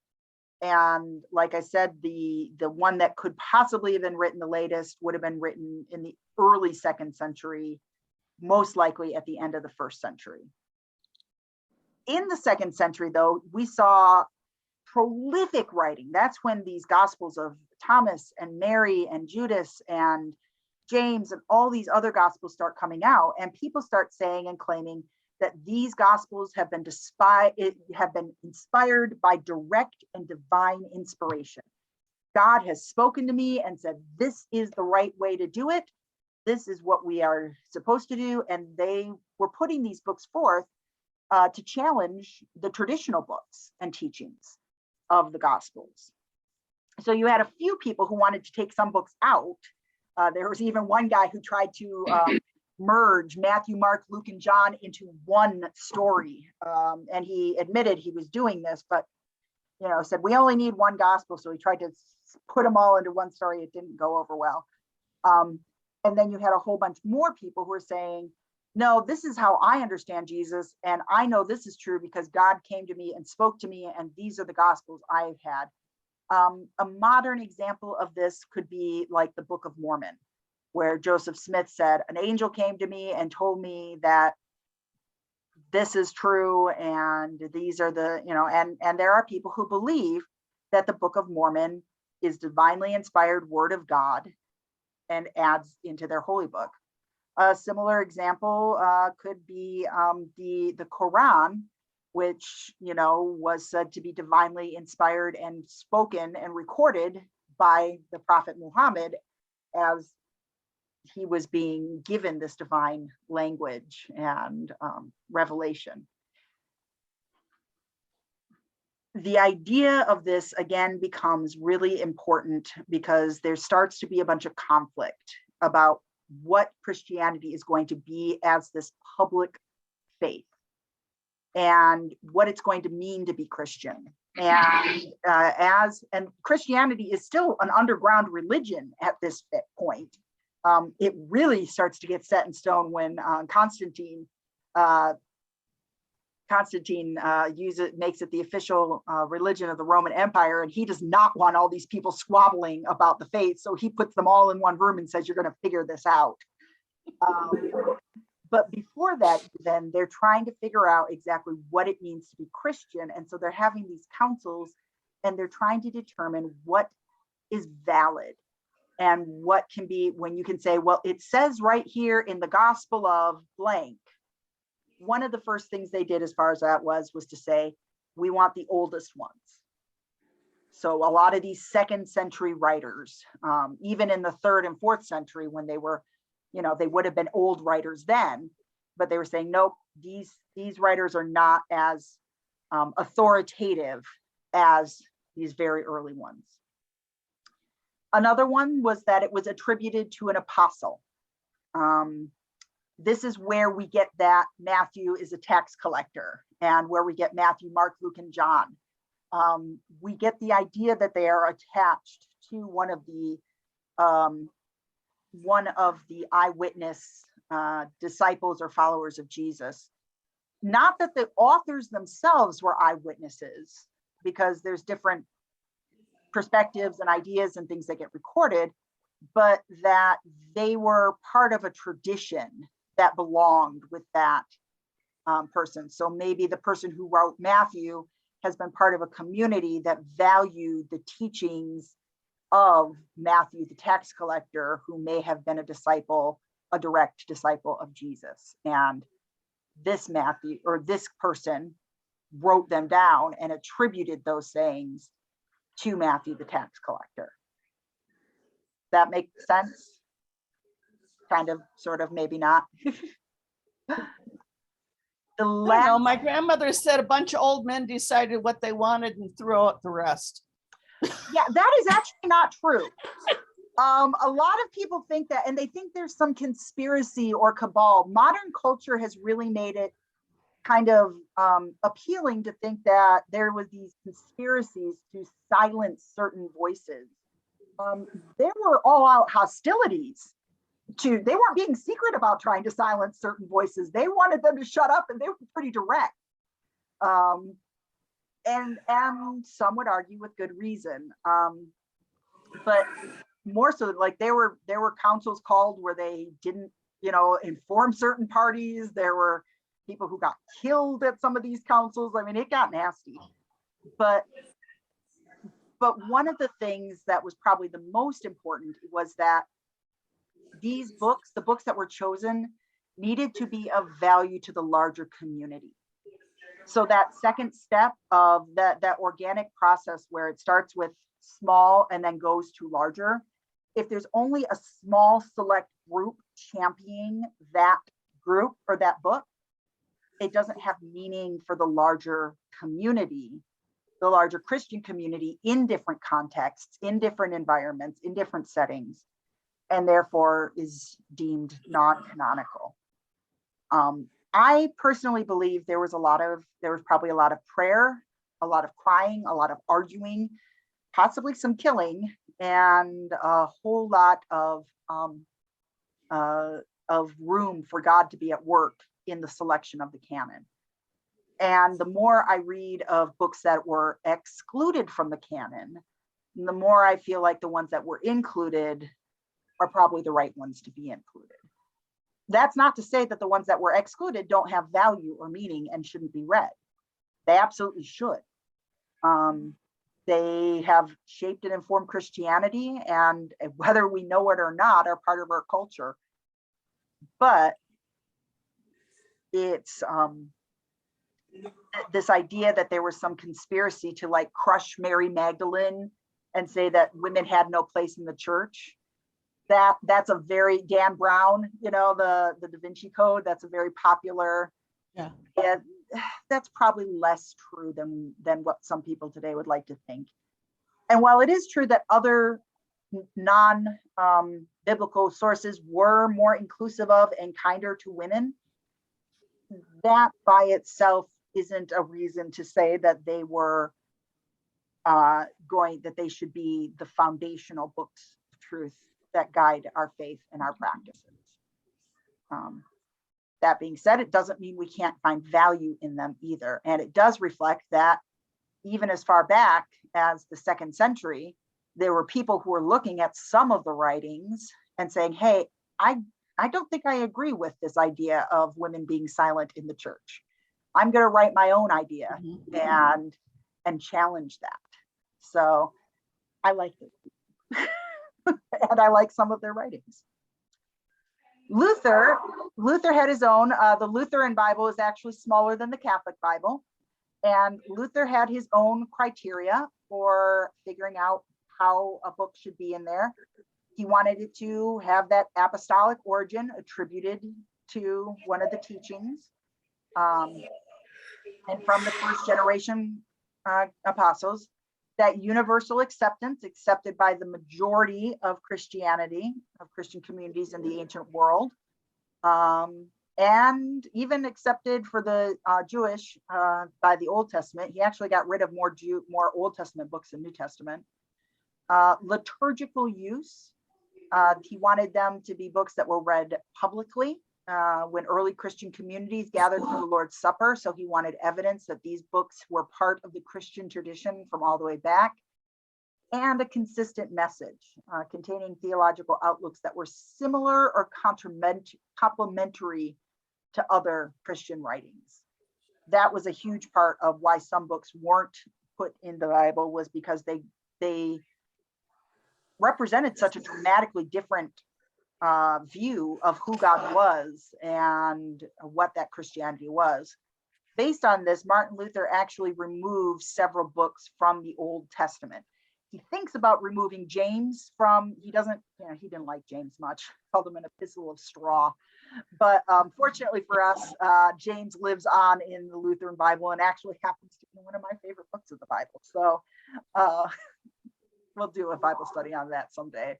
And like I said, the one that could possibly have been written the latest would have been written in the early 2nd century, most likely at the end of the 1st century. In the 2nd century, though, we saw prolific writing. That's when these Gospels of Thomas and Mary and Judas and James and all these other Gospels start coming out, and people start saying and claiming that these Gospels have been inspired by direct and divine inspiration. God has spoken to me and said, this is the right way to do it. This is what we are supposed to do. And they were putting these books forth to challenge the traditional books and teachings of the Gospels. So you had a few people who wanted to take some books out. There was even one guy who tried to merge Matthew, Mark, Luke, and John into one story. And he admitted he was doing this, but said we only need one gospel. So he tried to put them all into one story. It didn't go over well. And then you had a whole bunch more people who were saying, no, this is how I understand Jesus. And I know this is true because God came to me and spoke to me. And these are the gospels I've had. A modern example of this could be like the Book of Mormon, where Joseph Smith said, an angel came to me and told me that this is true. And these are the, and there are people who believe that the Book of Mormon is divinely inspired word of God and adds into their holy book. A similar example could be the Quran, which, was said to be divinely inspired and spoken and recorded by the Prophet Muhammad as he was being given this divine language and revelation. The idea of this, again, becomes really important because there starts to be a bunch of conflict about what Christianity is going to be as this public faith and what it's going to mean to be Christian. And Christianity is still an underground religion at this point. It really starts to get set in stone when Constantine makes it the official religion of the Roman Empire, and he does not want all these people squabbling about the faith, so he puts them all in one room and says, you're going to figure this out. But before that, then they're trying to figure out exactly what it means to be Christian, and so they're having these councils, and they're trying to determine what is valid and what can be, when you can say, well, it says right here in the Gospel of blank. One of the first things they did as far as that was to say, we want the oldest ones. So a lot of these 2nd century writers, even in the 3rd and 4th century, when they were, they would have been old writers then, but they were saying, nope, these writers are not as authoritative as these very early ones. Another one was that it was attributed to an apostle. This is where we get that Matthew is a tax collector, and where we get Matthew, Mark, Luke, and John. We get the idea that they are attached to one of the eyewitness disciples or followers of Jesus. Not that the authors themselves were eyewitnesses, because there's different perspectives and ideas and things that get recorded, but that they were part of a tradition that belonged with that person. So maybe the person who wrote Matthew has been part of a community that valued the teachings of Matthew, the tax collector, who may have been a direct disciple of Jesus. And this Matthew, or this person, wrote them down and attributed those sayings to Matthew, the tax collector. That makes sense? Kind of, sort of, maybe not. I don't know, my grandmother said a bunch of old men decided what they wanted and threw out the rest. Yeah, that is actually not true. A lot of people think that, and they think there's some conspiracy or cabal. Modern culture has really made it kind of appealing to think that there was these conspiracies to silence certain voices. There were all-out hostilities. They weren't being secret about trying to silence certain voices. They wanted them to shut up, and they were pretty direct. And some would argue with good reason. But more so, like there were councils called where they didn't, inform certain parties. There were people who got killed at some of these councils. I mean, it got nasty. But one of the things that was probably the most important was that these books, the books that were chosen, needed to be of value to the larger community. So that second step of that organic process where it starts with small and then goes to larger, if there's only a small select group championing that group or that book, it doesn't have meaning for the larger community, the larger Christian community, in different contexts, in different environments, in different settings. and therefore is deemed non-canonical. I personally believe there was probably a lot of prayer, a lot of crying, a lot of arguing, possibly some killing, and a whole lot of room for God to be at work in the selection of the canon. And the more I read of books that were excluded from the canon, the more I feel like the ones that were included are probably the right ones to be included. That's not to say that the ones that were excluded don't have value or meaning and shouldn't be read. They absolutely should. They have shaped and informed Christianity, and whether we know it or not, are part of our culture. But it's this idea that there was some conspiracy to like crush Mary Magdalene and say that women had no place in the church. That's a very Dan Brown, you know, the Da Vinci Code. That's a very popular. Yeah. And that's probably less true than what some people today would like to think. And while it is true that other non-biblical sources were more inclusive of and kinder to women, that by itself isn't a reason to say that they were that they should be the foundational books of truth that guide our faith and our practices. That being said, it doesn't mean we can't find value in them either. And it does reflect that even as far back as the 2nd century, there were people who were looking at some of the writings and saying, hey, I don't think I agree with this idea of women being silent in the church. I'm going to write my own idea and challenge that. So I like it. And I like some of their writings. Luther had his own. The Lutheran Bible is actually smaller than the Catholic Bible. And Luther had his own criteria for figuring out how a book should be in there. He wanted it to have that apostolic origin attributed to one of the teachings. And from the first generation apostles, that universal acceptance accepted by the majority of Christianity, of Christian communities in the ancient world, and even accepted for the Jewish by the Old Testament. He actually got rid of more Old Testament books than New Testament. Liturgical use, he wanted them to be books that were read publicly when early Christian communities gathered for the Lord's Supper. So he wanted evidence that these books were part of the Christian tradition from all the way back, and a consistent message containing theological outlooks that were similar or complementary to other Christian writings. That was a huge part of why some books weren't put in the Bible, was because they represented such a dramatically different view of who God was and what that Christianity was. Based on this, Martin Luther actually removed several books from the Old Testament. He thinks about removing James from, he didn't like James much, called him an epistle of straw. But fortunately for us, James lives on in the Lutheran Bible and actually happens to be one of my favorite books of the Bible. So we'll do a Bible study on that someday.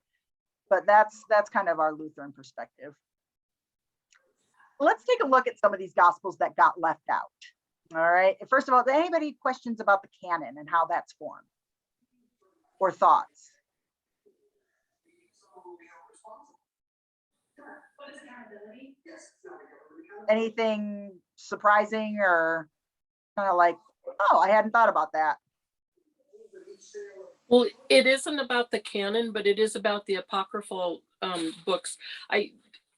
But that's kind of our Lutheran perspective. Let's take a look at some of these gospels that got left out. All right. First of all, anybody questions about the canon and how that's formed, or thoughts? Anything surprising or kind of like, oh, I hadn't thought about that? Well, it isn't about the canon, but it is about the apocryphal books.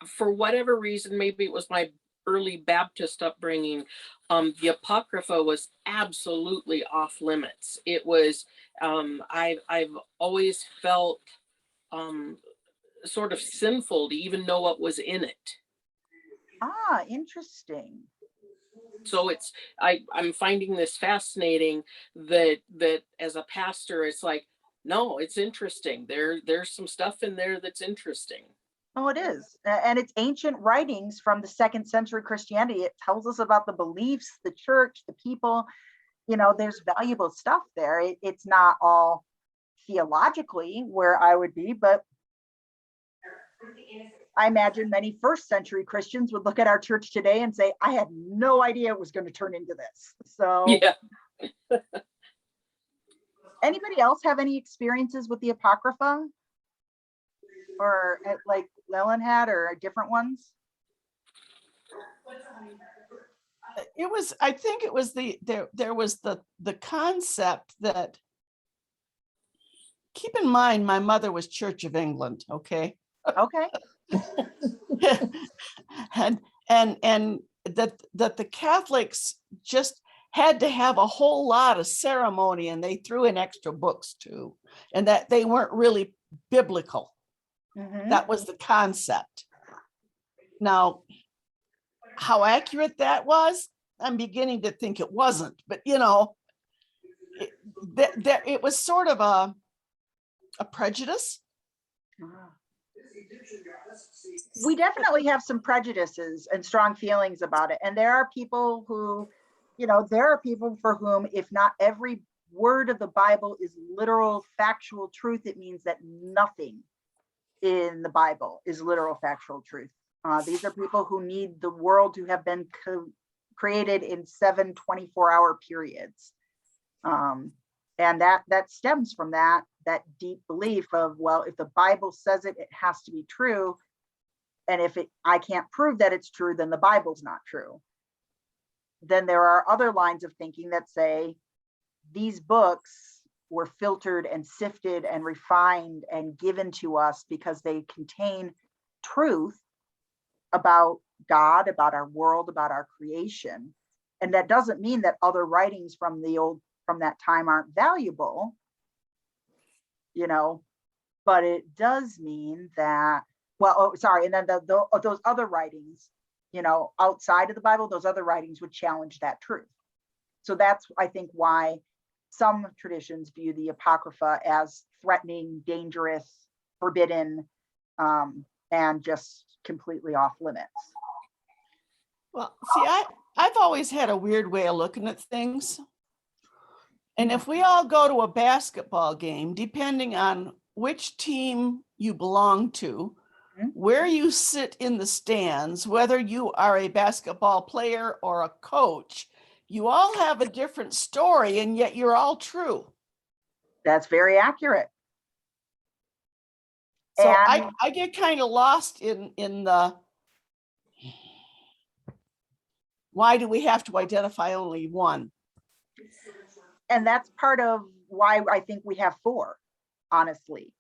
For whatever reason, maybe it was my early Baptist upbringing, the Apocrypha was absolutely off limits. It was, I've always felt sort of sinful to even know what was in it. Ah, interesting. So I'm finding this fascinating that as a pastor, it's like, no, it's interesting. There's some stuff in there that's interesting. Oh, it is. And it's ancient writings from the 2nd century Christianity. It tells us about the beliefs, the church, the people. You know, there's valuable stuff there. It's not all theologically where I would be, but I imagine many first century Christians would look at our church today and say, I had no idea it was going to turn into this. So Yeah. anybody else have any experiences with the Apocrypha? Or like Lellen had, or different ones? It was, I think it was there was the concept that, keep in mind, my mother was Church of England, okay? Okay. and that the Catholics just had to have a whole lot of ceremony, and they threw in extra books too, and that they weren't really biblical. Mhm. That was the concept. Now, how accurate that was, I'm beginning to think it wasn't, but you know, it was sort of a prejudice. We definitely have some prejudices and strong feelings about it. And there are people who, there are people for whom, if not every word of the Bible is literal factual truth, it means that nothing in the Bible is literal factual truth. These are people who need the world to have been created in 7 24-hour periods. And that stems from that deep belief of, well, if the Bible says it, it has to be true. And if I can't prove that it's true, then the Bible's not true. Then there are other lines of thinking that say these books were filtered and sifted and refined and given to us because they contain truth about God, about our world, about our creation. And that doesn't mean that other writings from that time aren't valuable, but it does mean that, and then those other writings, outside of the Bible, those other writings would challenge that truth. So that's, I think, why some traditions view the Apocrypha as threatening, dangerous, forbidden, and just completely off limits. Well, see, I've always had a weird way of looking at things. And if we all go to a basketball game, depending on which team you belong to, where you sit in the stands, whether you are a basketball player or a coach, you all have a different story, and yet you're all true. That's very accurate. So I get kind of lost in the, why do we have to identify only one? And that's part of why I think we have 4, honestly,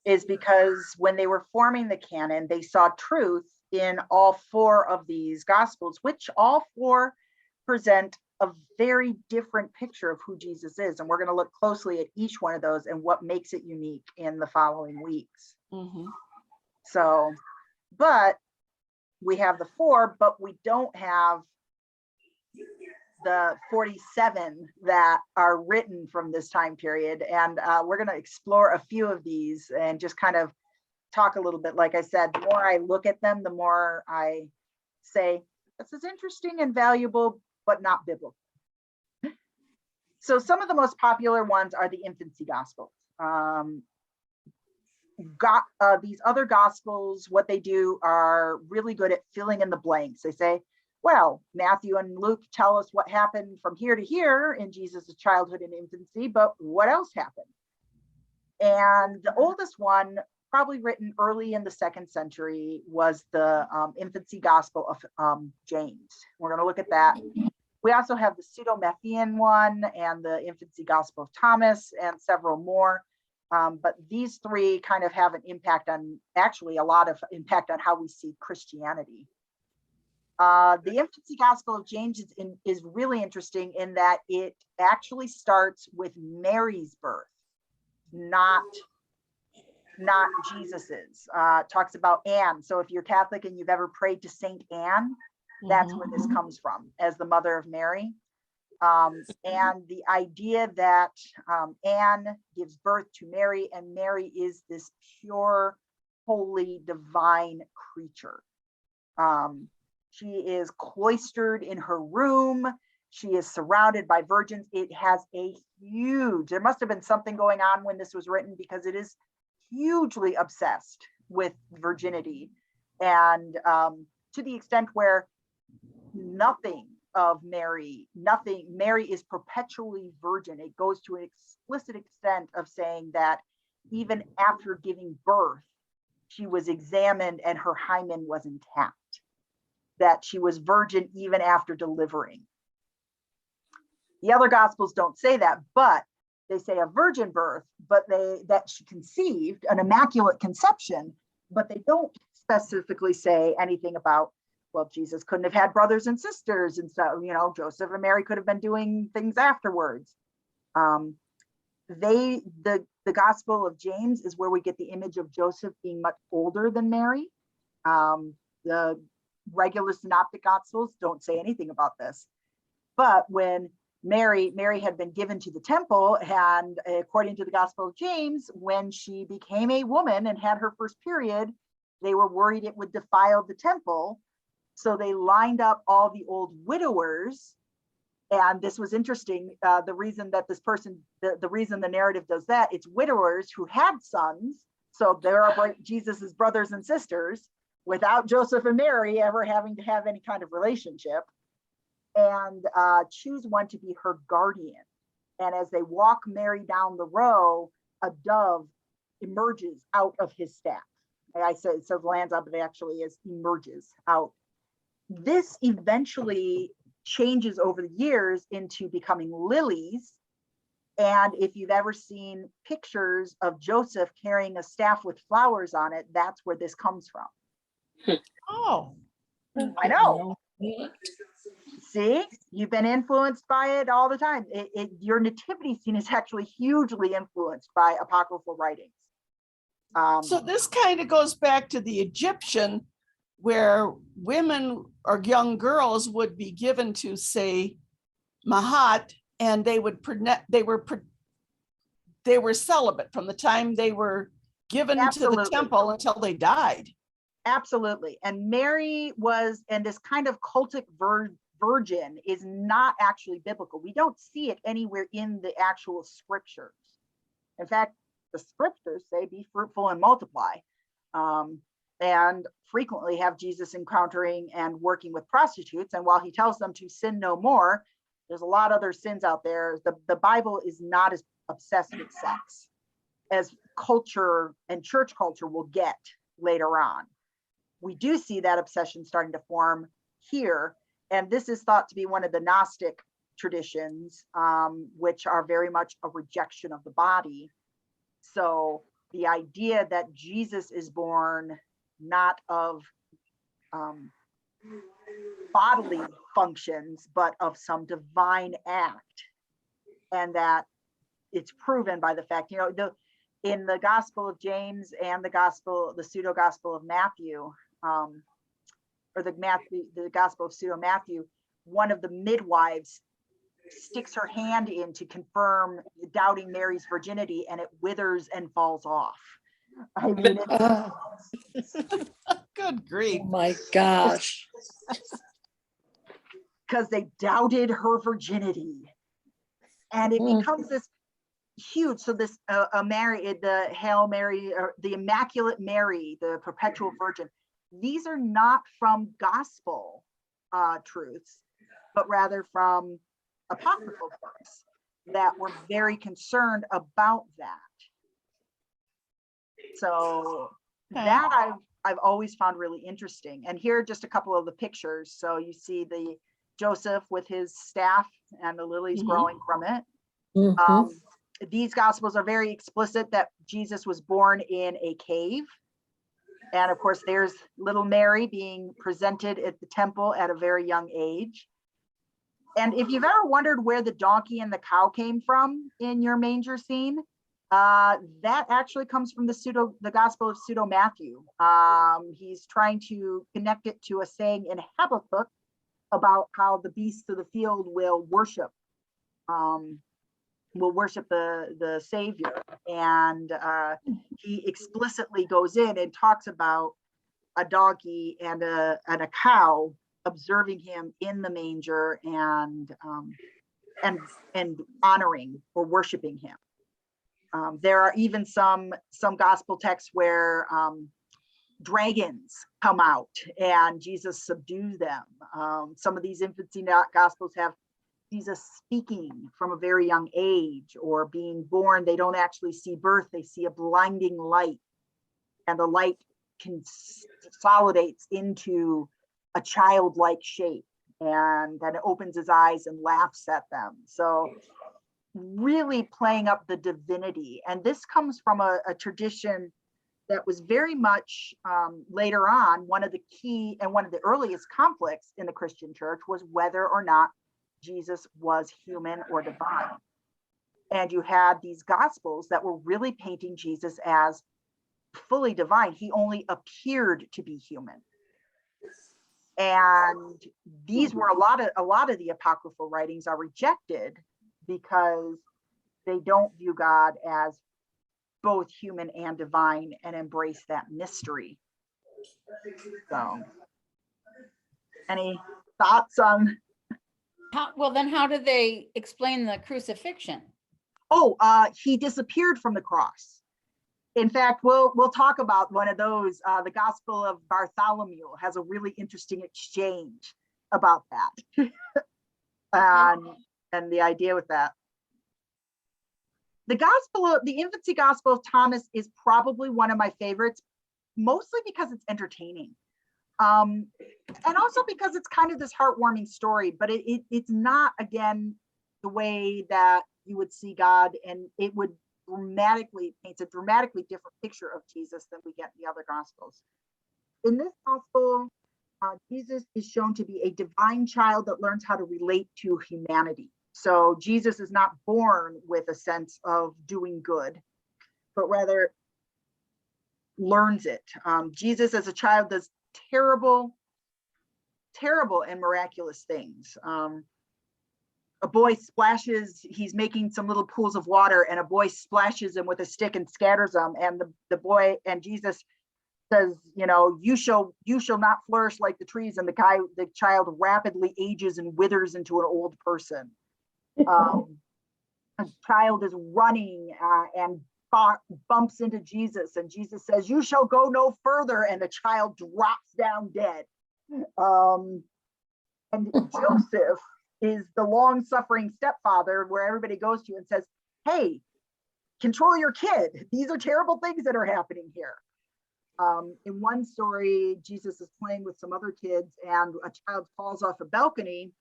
is because when they were forming the canon, they saw truth in all 4 of these gospels, which all 4 present a very different picture of who Jesus is. And we're going to look closely at each one of those and what makes it unique in the following weeks. Mm-hmm. So, but we have the 4, but we don't have the 47 that are written from this time period. And we're going to explore a few of these and just kind of talk a little bit. Like I said, the more I look at them, the more I say, this is interesting and valuable, but not biblical. So some of the most popular ones are the infancy gospels. These other gospels, what they do are really good at filling in the blanks. They say, well, Matthew and Luke tell us what happened from here to here in Jesus' childhood and infancy, but what else happened? And the oldest one, probably written early in the 2nd century, was the infancy gospel of James. We're going to look at that. We also have the Pseudo-Matthean one and the infancy gospel of Thomas and several more. But these 3 kind of have an impact on, actually a lot of impact on how we see Christianity. The infancy gospel of James is really interesting in that it actually starts with Mary's birth, not Jesus's. Talks about Anne. So if you're Catholic and you've ever prayed to Saint Anne, that's where this comes from, as the mother of Mary. And the idea that Anne gives birth to Mary, and Mary is this pure, holy, divine creature. She is cloistered in her room. She is surrounded by virgins. It has there must have been something going on when this was written, because it is hugely obsessed with virginity. And to the extent where Mary is perpetually virgin. It goes to an explicit extent of saying that even after giving birth, she was examined and her hymen was intact, that she was virgin even after delivering. The other gospels don't say that, but they say a virgin birth, but that she conceived an immaculate conception, but they don't specifically say anything about, well, Jesus couldn't have had brothers and sisters, and so, you know, Joseph and Mary could have been doing things afterwards. The Gospel of James is where we get the image of Joseph being much older than Mary. The regular synoptic gospels don't say anything about this. But when Mary had been given to the temple, and according to the Gospel of James, when she became a woman and had her first period, they were worried it would defile the temple. So they lined up all the old widowers. And this was interesting. The reason that the reason the narrative does that, it's widowers who had sons. So there are Jesus's brothers and sisters without Joseph and Mary ever having to have any kind of relationship, and choose one to be her guardian. And as they walk Mary down the row, a dove emerges out of his staff. I said it says lands up, but it actually is emerges out. This eventually changes over the years into becoming lilies. And if you've ever seen pictures of Joseph carrying a staff with flowers on it, that's where this comes from. Oh, I know. See, you've been influenced by it all the time. Your nativity scene is actually hugely influenced by apocryphal writings. so this kind of goes back to the Egyptian, where women or young girls would be given to, say, Mahat, and they were celibate from the time they were given to the Absolutely. temple until they died. Absolutely. And Mary was, and this kind of cultic virgin is not actually biblical. We don't see it anywhere in the actual scriptures. In fact, the scriptures say, be fruitful and multiply, and frequently have Jesus encountering and working with prostitutes. And while he tells them to sin no more, there's a lot of other sins out there. The Bible is not as obsessed with sex as culture and church culture will get later on. We do see that obsession starting to form here. And this is thought to be one of the Gnostic traditions, which are very much a rejection of the body. So the idea that Jesus is born not of bodily functions, but of some divine act, and that it's proven by the fact, you know, in the Gospel of James and the pseudo Gospel of Matthew, or the Gospel of pseudo Matthew, one of the midwives sticks her hand in to confirm doubting Mary's virginity, and it withers and falls off. I mean, Good grief. Oh my gosh. because they doubted her virginity, and it becomes this huge. So this Mary, the Hail Mary, or the Immaculate Mary, the Perpetual Virgin, these are not from gospel truths, but rather from apocryphal books that were very concerned about that. So that I've always found really interesting. And here are just a couple of the pictures. So you see the Joseph with his staff and the lilies growing from it. These gospels are very explicit that Jesus was born in a cave. And of course, there's little Mary being presented at the temple at a very young age. And if you've ever wondered where the donkey and the cow came from in your manger scene, that actually comes from the Gospel of pseudo Matthew. He's trying to connect it to a saying in Habakkuk about how the beasts of the field will worship the Savior. And he explicitly goes in and talks about a donkey and a cow observing him in the manger and honoring or worshiping him. There are even some gospel texts where dragons come out and Jesus subdues them. Some of these infancy gospels have Jesus speaking from a very young age, or being born. They don't actually see birth, they see a blinding light, and the light consolidates into a childlike shape, and then it opens his eyes and laughs at them. So really playing up the divinity. And this comes from a tradition that was very much later on. One of the key and one of the earliest conflicts in the Christian church was whether or not Jesus was human or divine. And you had these gospels that were really painting Jesus as fully divine. He only appeared to be human. And these were a lot of the apocryphal writings are rejected because they don't view God as both human and divine and embrace that mystery. So, any thoughts on? Well, then how did they explain the crucifixion? Oh, he disappeared from the cross. In fact, we'll talk about one of those. The Gospel of Bartholomew has a really interesting exchange about that. And the idea with that. The infancy gospel of Thomas is probably one of my favorites, mostly because it's entertaining. And also because it's kind of this heartwarming story, but it's not, again, the way that you would see God, and it would paints a dramatically different picture of Jesus than we get in the other gospels. In this gospel, Jesus is shown to be a divine child that learns how to relate to humanity. So Jesus is not born with a sense of doing good, but rather learns it. Jesus as a child does terrible and miraculous things. A boy splashes, he's making some little pools of water, and a boy splashes him with a stick and scatters them. And the boy and Jesus says, you shall not flourish like the trees. And the child rapidly ages and withers into an old person. A child is running and bumps into Jesus, and Jesus says, "You shall go no further," and the child drops down dead. And Joseph is the long-suffering stepfather where everybody goes to and says, "Hey, control your kid. These are terrible things that are happening here." In one story, Jesus is playing with some other kids, and a child falls off a balcony,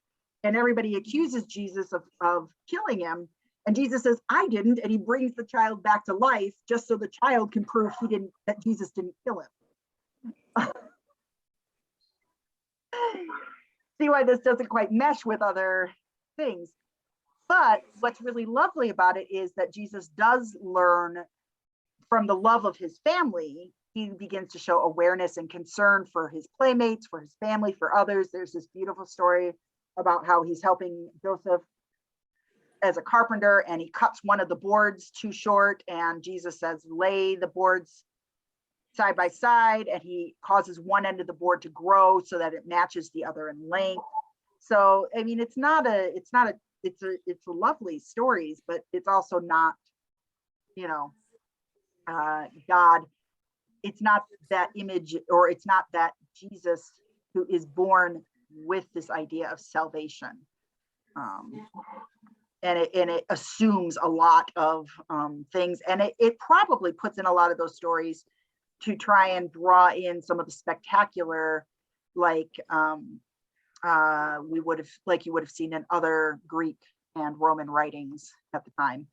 and everybody accuses Jesus of killing him. And Jesus says, "I didn't." And he brings the child back to life just so the child can prove that Jesus didn't kill him. See why this doesn't quite mesh with other things. But what's really lovely about it is that Jesus does learn from the love of his family. He begins to show awareness and concern for his playmates, for his family, for others. There's this beautiful story about how he's helping Joseph as a carpenter, and he cuts one of the boards too short, and Jesus says, "Lay the boards side by side," and he causes one end of the board to grow so that it matches the other in length. So I mean, it's a lovely stories, but it's also not, God. It's not that image, or it's not that Jesus who is born with this idea of salvation. And it assumes a lot of things, and it probably puts in a lot of those stories to try and draw in some of the spectacular, like you would have seen in other Greek and Roman writings at the time.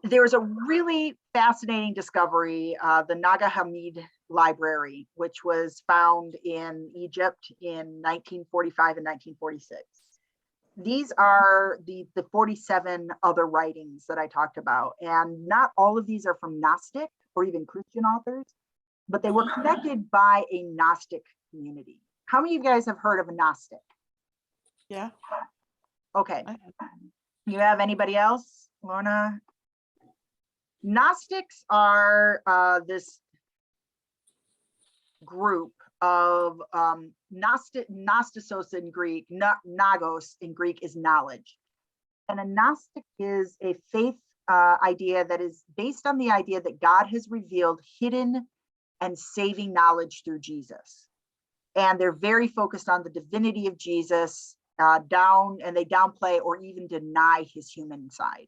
There's a really fascinating discovery, the Nag Hammadi Library, which was found in Egypt in 1945 and 1946. These are the 47 other writings that I talked about. And not all of these are from Gnostic or even Christian authors, but they were collected by a Gnostic community. How many of you guys have heard of a Gnostic? Yeah. Okay. You have anybody else? Lorna? Gnostics are this group of Gnosticos in Greek, Nagos in Greek is knowledge. And a Gnostic is a faith idea that is based on the idea that God has revealed hidden and saving knowledge through Jesus. And they're very focused on the divinity of Jesus, and they downplay or even deny his human side.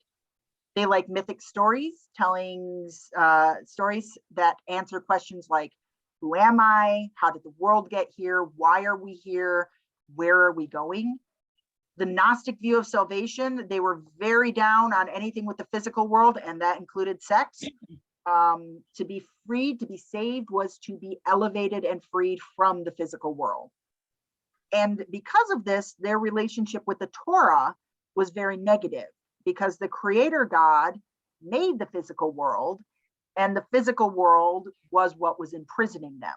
They like mythic stories, telling stories that answer questions like, who am I? How did the world get here? Why are we here? Where are we going? The Gnostic view of salvation, they were very down on anything with the physical world, and that included sex. To be freed, to be saved, was to be elevated and freed from the physical world. And because of this, their relationship with the Torah was very negative, because the creator God made the physical world, and the physical world was what was imprisoning them,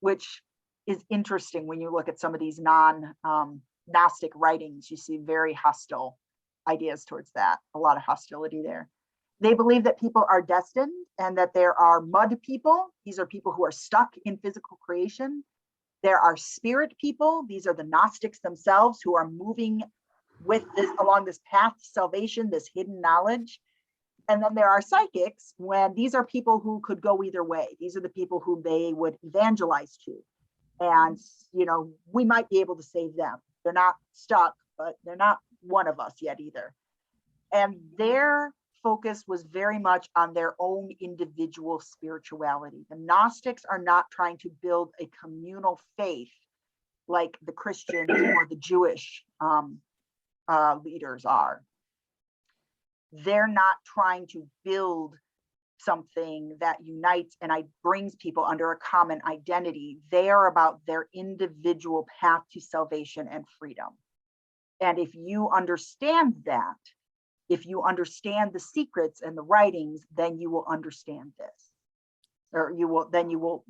which is interesting when you look at some of these non-Gnostic writings. You see very hostile ideas towards that, a lot of hostility there. They believe that people are destined and that there are mud people. These are people who are stuck in physical creation. There are spirit people. These are the Gnostics themselves who are moving with this along this path to salvation, this hidden knowledge. And then there are psychics, when these are people who could go either way. These are the people who they would evangelize to. And, we might be able to save them. They're not stuck, but they're not one of us yet either. And their focus was very much on their own individual spirituality. The Gnostics are not trying to build a communal faith like the Christian or the Jewish leaders are. They're not trying to build something that unites and brings people under a common identity. They are about their individual path to salvation and freedom. And if you understand that, if you understand the secrets and the writings, then you will understand this, or you will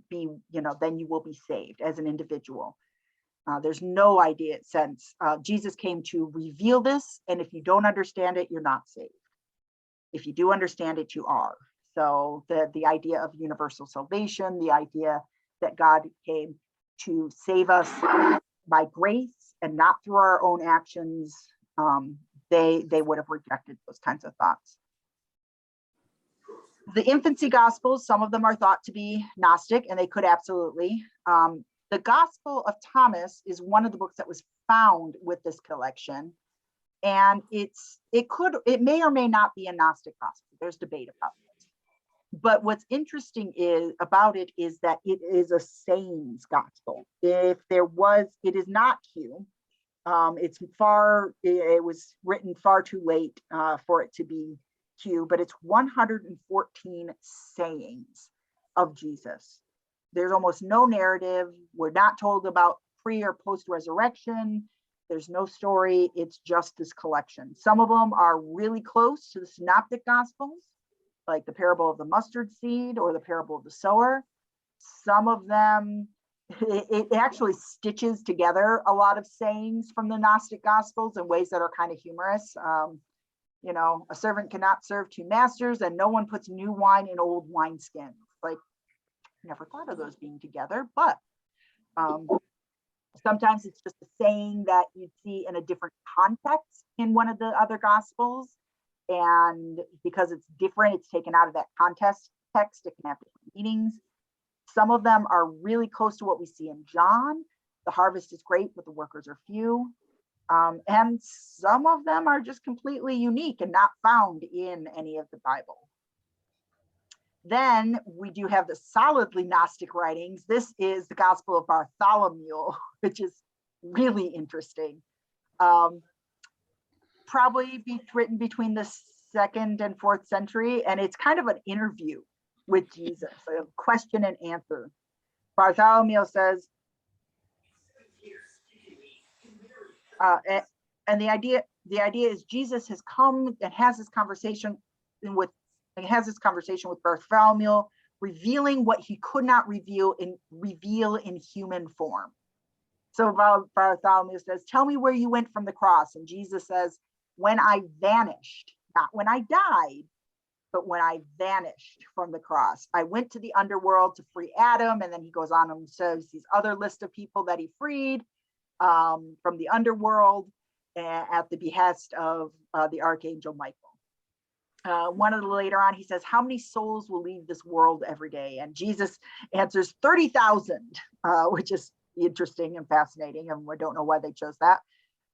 be saved as an individual. There's no sense. Jesus came to reveal this, and if you don't understand it, you're not saved. If you do understand it, you are. So the idea of universal salvation, the idea that God came to save us by grace and not through our own actions, they would have rejected those kinds of thoughts. The infancy gospels, some of them are thought to be Gnostic, and they could absolutely. The Gospel of Thomas is one of the books that was found with this collection. And it may or may not be a Gnostic gospel. There's debate about it. But what's interesting about it is that it is a sayings gospel. It is not Q. It was written far too late for it to be Q, but it's 114 sayings of Jesus. There's almost no narrative. We're not told about pre or post resurrection. There's no story. It's just this collection. Some of them are really close to the synoptic gospels, like the parable of the mustard seed or the parable of the sower. Some of them, it actually stitches together a lot of sayings from the Gnostic gospels in ways that are kind of humorous. A servant cannot serve two masters, and no one puts new wine in old wineskins. Like, never thought of those being together, but sometimes it's just a saying that you'd see in a different context in one of the other gospels. And because it's different, it's taken out of that text, it can have different meanings. Some of them are really close to what we see in John. The harvest is great, but the workers are few. And some of them are just completely unique and not found in any of the Bible. Then we do have the solidly Gnostic writings. This is the Gospel of Bartholomew, which is really interesting. Probably written between the 2nd and 4th century, and it's kind of an interview with Jesus, a question and answer. Bartholomew says, and the idea is Jesus has come and has this conversation with Bartholomew, revealing what he could not reveal in human form. So Bartholomew says, "Tell me where you went from the cross." And Jesus says, "When I vanished, not when I died, but when I vanished from the cross. I went to the underworld to free Adam." And then he goes on and says these other list of people that he freed from the underworld at the behest of the archangel Michael. one of the later on, he says, how many souls will leave this world every day? And Jesus answers 30,000, which is interesting and fascinating. And we don't know why they chose that.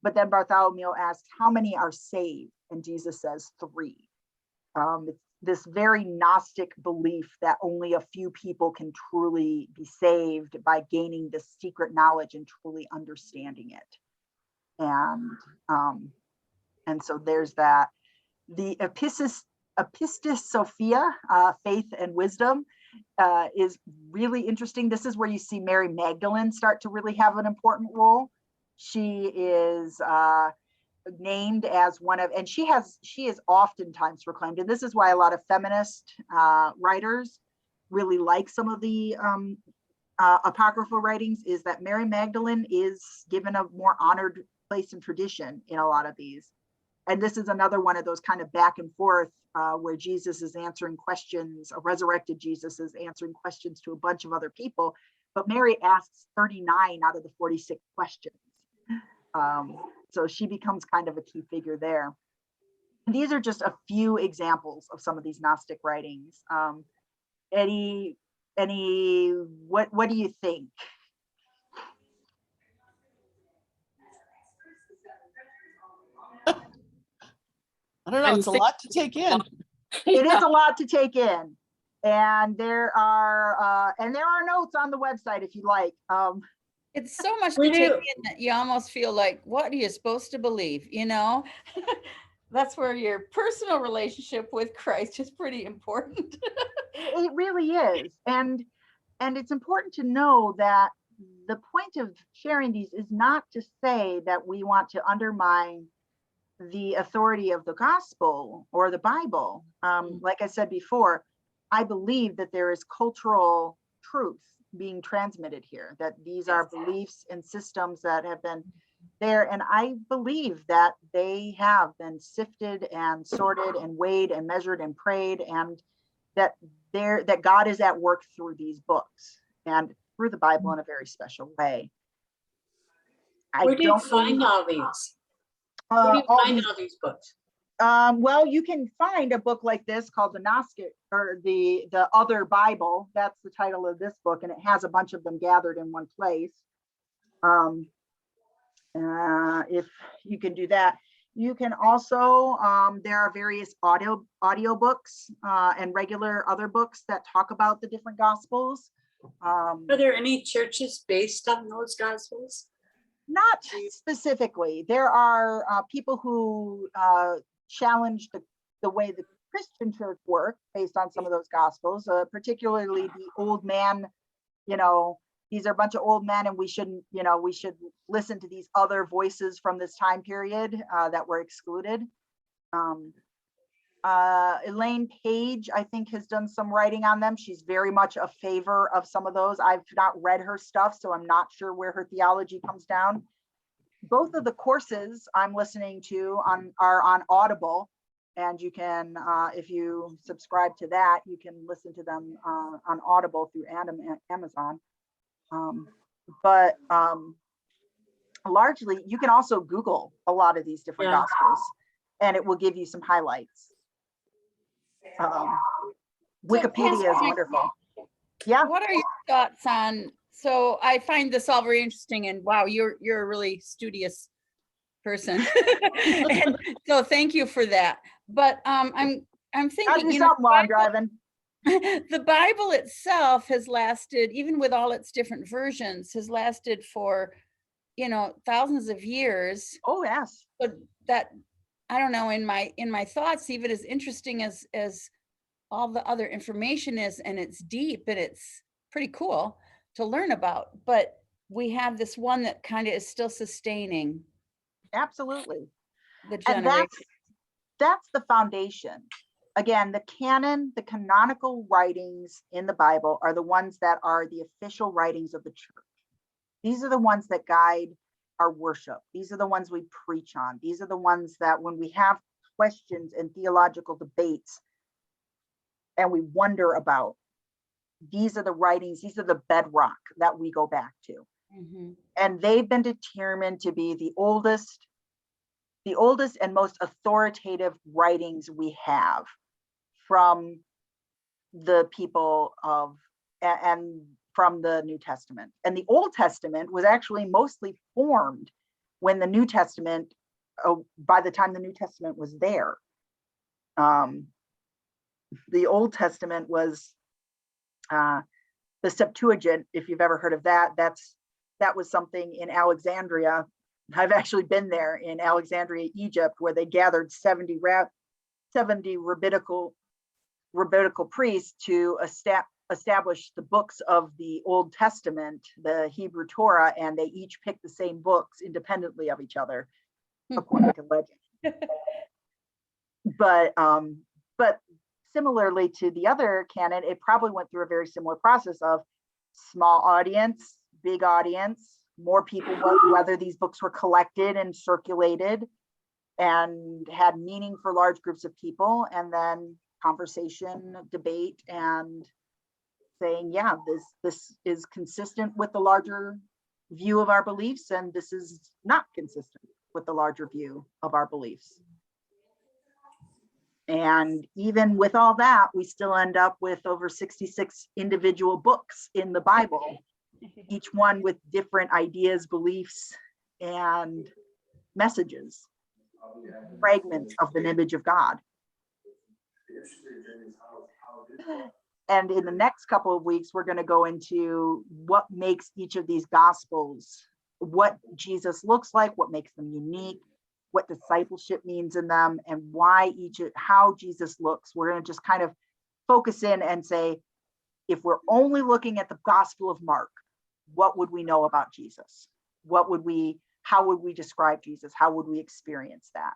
But then Bartholomew asks, how many are saved? And Jesus says 3. It's this very Gnostic belief that only a few people can truly be saved by gaining this secret knowledge and truly understanding it. And so there's that. The Epistis Sophia, faith and wisdom, is really interesting. This is where you see Mary Magdalene start to really have an important role. She is named as one of, and she is oftentimes proclaimed, and this is why a lot of feminist writers really like some of the apocryphal writings, is that Mary Magdalene is given a more honored place and tradition in a lot of these. And this is another one of those kind of back and forth where Jesus is answering questions, a resurrected Jesus is answering questions to a bunch of other people, but Mary asks 39 out of the 46 questions. So she becomes kind of a key figure there. And these are just a few examples of some of these Gnostic writings. Eddie, what do you think? I don't know, it's a lot to take in. It is a lot to take in. And there are notes on the website if you like. It's so much We to take do. in that you almost feel like, what are you supposed to believe? You know, that's where your personal relationship with Christ is pretty important. It really is. And it's important to know that the point of sharing these is not to say that we want to undermine the authority of the gospel or the Bible. Like I said before, I believe that there is cultural truth being transmitted here, that these are beliefs and systems that have been there. And I believe that they have been sifted and sorted and weighed and measured and prayed, and that God is at work through these books and through the Bible in a very special way. Where do you find all these? Where do you find all these books? Well, you can find a book like this called the Gnostic, or the Other Bible. That's the title of this book, and it has a bunch of them gathered in one place. If you can do that, you can also, there are various audio books and regular other books that talk about the different gospels. Are there any churches based on those gospels? Not specifically. There are people who challenge the way the Christian church works based on some of those gospels, particularly the old man, these are a bunch of old men, and we shouldn't, we should listen to these other voices from this time period that were excluded. Elaine Page, I think, has done some writing on them. She's very much a favor of some of those. I've not read her stuff, so I'm not sure where her theology comes down. Both of the courses I'm listening to are on Audible, and you can, if you subscribe to that, you can listen to them on Audible through Amazon. But largely, you can also Google a lot of these different gospels, and it will give you some highlights. Wikipedia is wonderful. Yeah. What are your thoughts on, so I find this all very interesting, and wow, you're a really studious person. And so thank you for that. But I'm thinking, while I'm driving. The Bible itself has lasted, even with all its different versions, has lasted for, thousands of years. Oh, yes. But that, I don't know, in my thoughts, even as interesting as all the other information is, and it's deep and it's pretty cool to learn about, but we have this one that kind of is still sustaining. Absolutely. The generation. And that's the foundation. Again, the canon, the canonical writings in the Bible are the ones that are the official writings of the church. These are the ones that guide our worship. These are the ones we preach on. These are the ones that when we have questions and theological debates and we wonder about, these are the writings, these are the bedrock that we go back to. Mm-hmm. And they've been determined to be the oldest and most authoritative writings we have. from the people of, and from the New Testament. And the Old Testament was actually mostly formed when the New Testament, by the time the New Testament was there. The Old Testament was the Septuagint, if you've ever heard of that. That was something in Alexandria. I've actually been there in Alexandria, Egypt, where they gathered 70 rabbinical priests to establish the books of the Old Testament, the Hebrew Torah, and they each picked the same books independently of each other, according to legend. But similarly to the other canon, it probably went through a very similar process of small audience, big audience, more people, whether these books were collected and circulated and had meaning for large groups of people, and then conversation, debate, and saying, yeah, this is consistent with the larger view of our beliefs, and this is not consistent with the larger view of our beliefs. And even with all that, we still end up with over 66 individual books in the Bible, each one with different ideas, beliefs, and messages, fragments of the image of God. And in the next couple of weeks, we're going to go into what makes each of these gospels, what Jesus looks like, what makes them unique, what discipleship means in them, and how Jesus looks. We're going to just kind of focus in and say, if we're only looking at the Gospel of Mark, what would we know about Jesus? How would we describe Jesus? How would we experience that?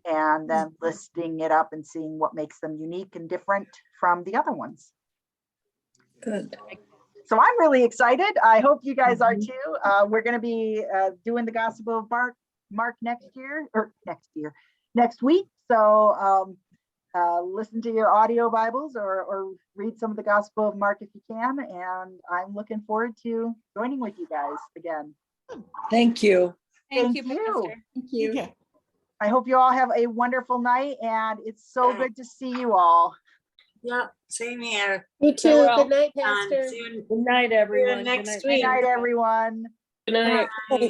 And then listing it up and seeing what makes them unique and different from the other ones. Good. So I'm really excited. I hope you guys are too. We're going to be doing the Gospel of Mark next week. So listen to your audio Bibles or read some of the Gospel of Mark if you can. And I'm looking forward to joining with you guys again. Thank you. Thank you. Pastor. Thank you. Okay. I hope you all have a wonderful night, and it's so good to see you all. Yeah, same here. You too. Farewell. Good night, Pastor. See you Good night, everyone. Good next night. week. Good night, everyone. Good night. Bye.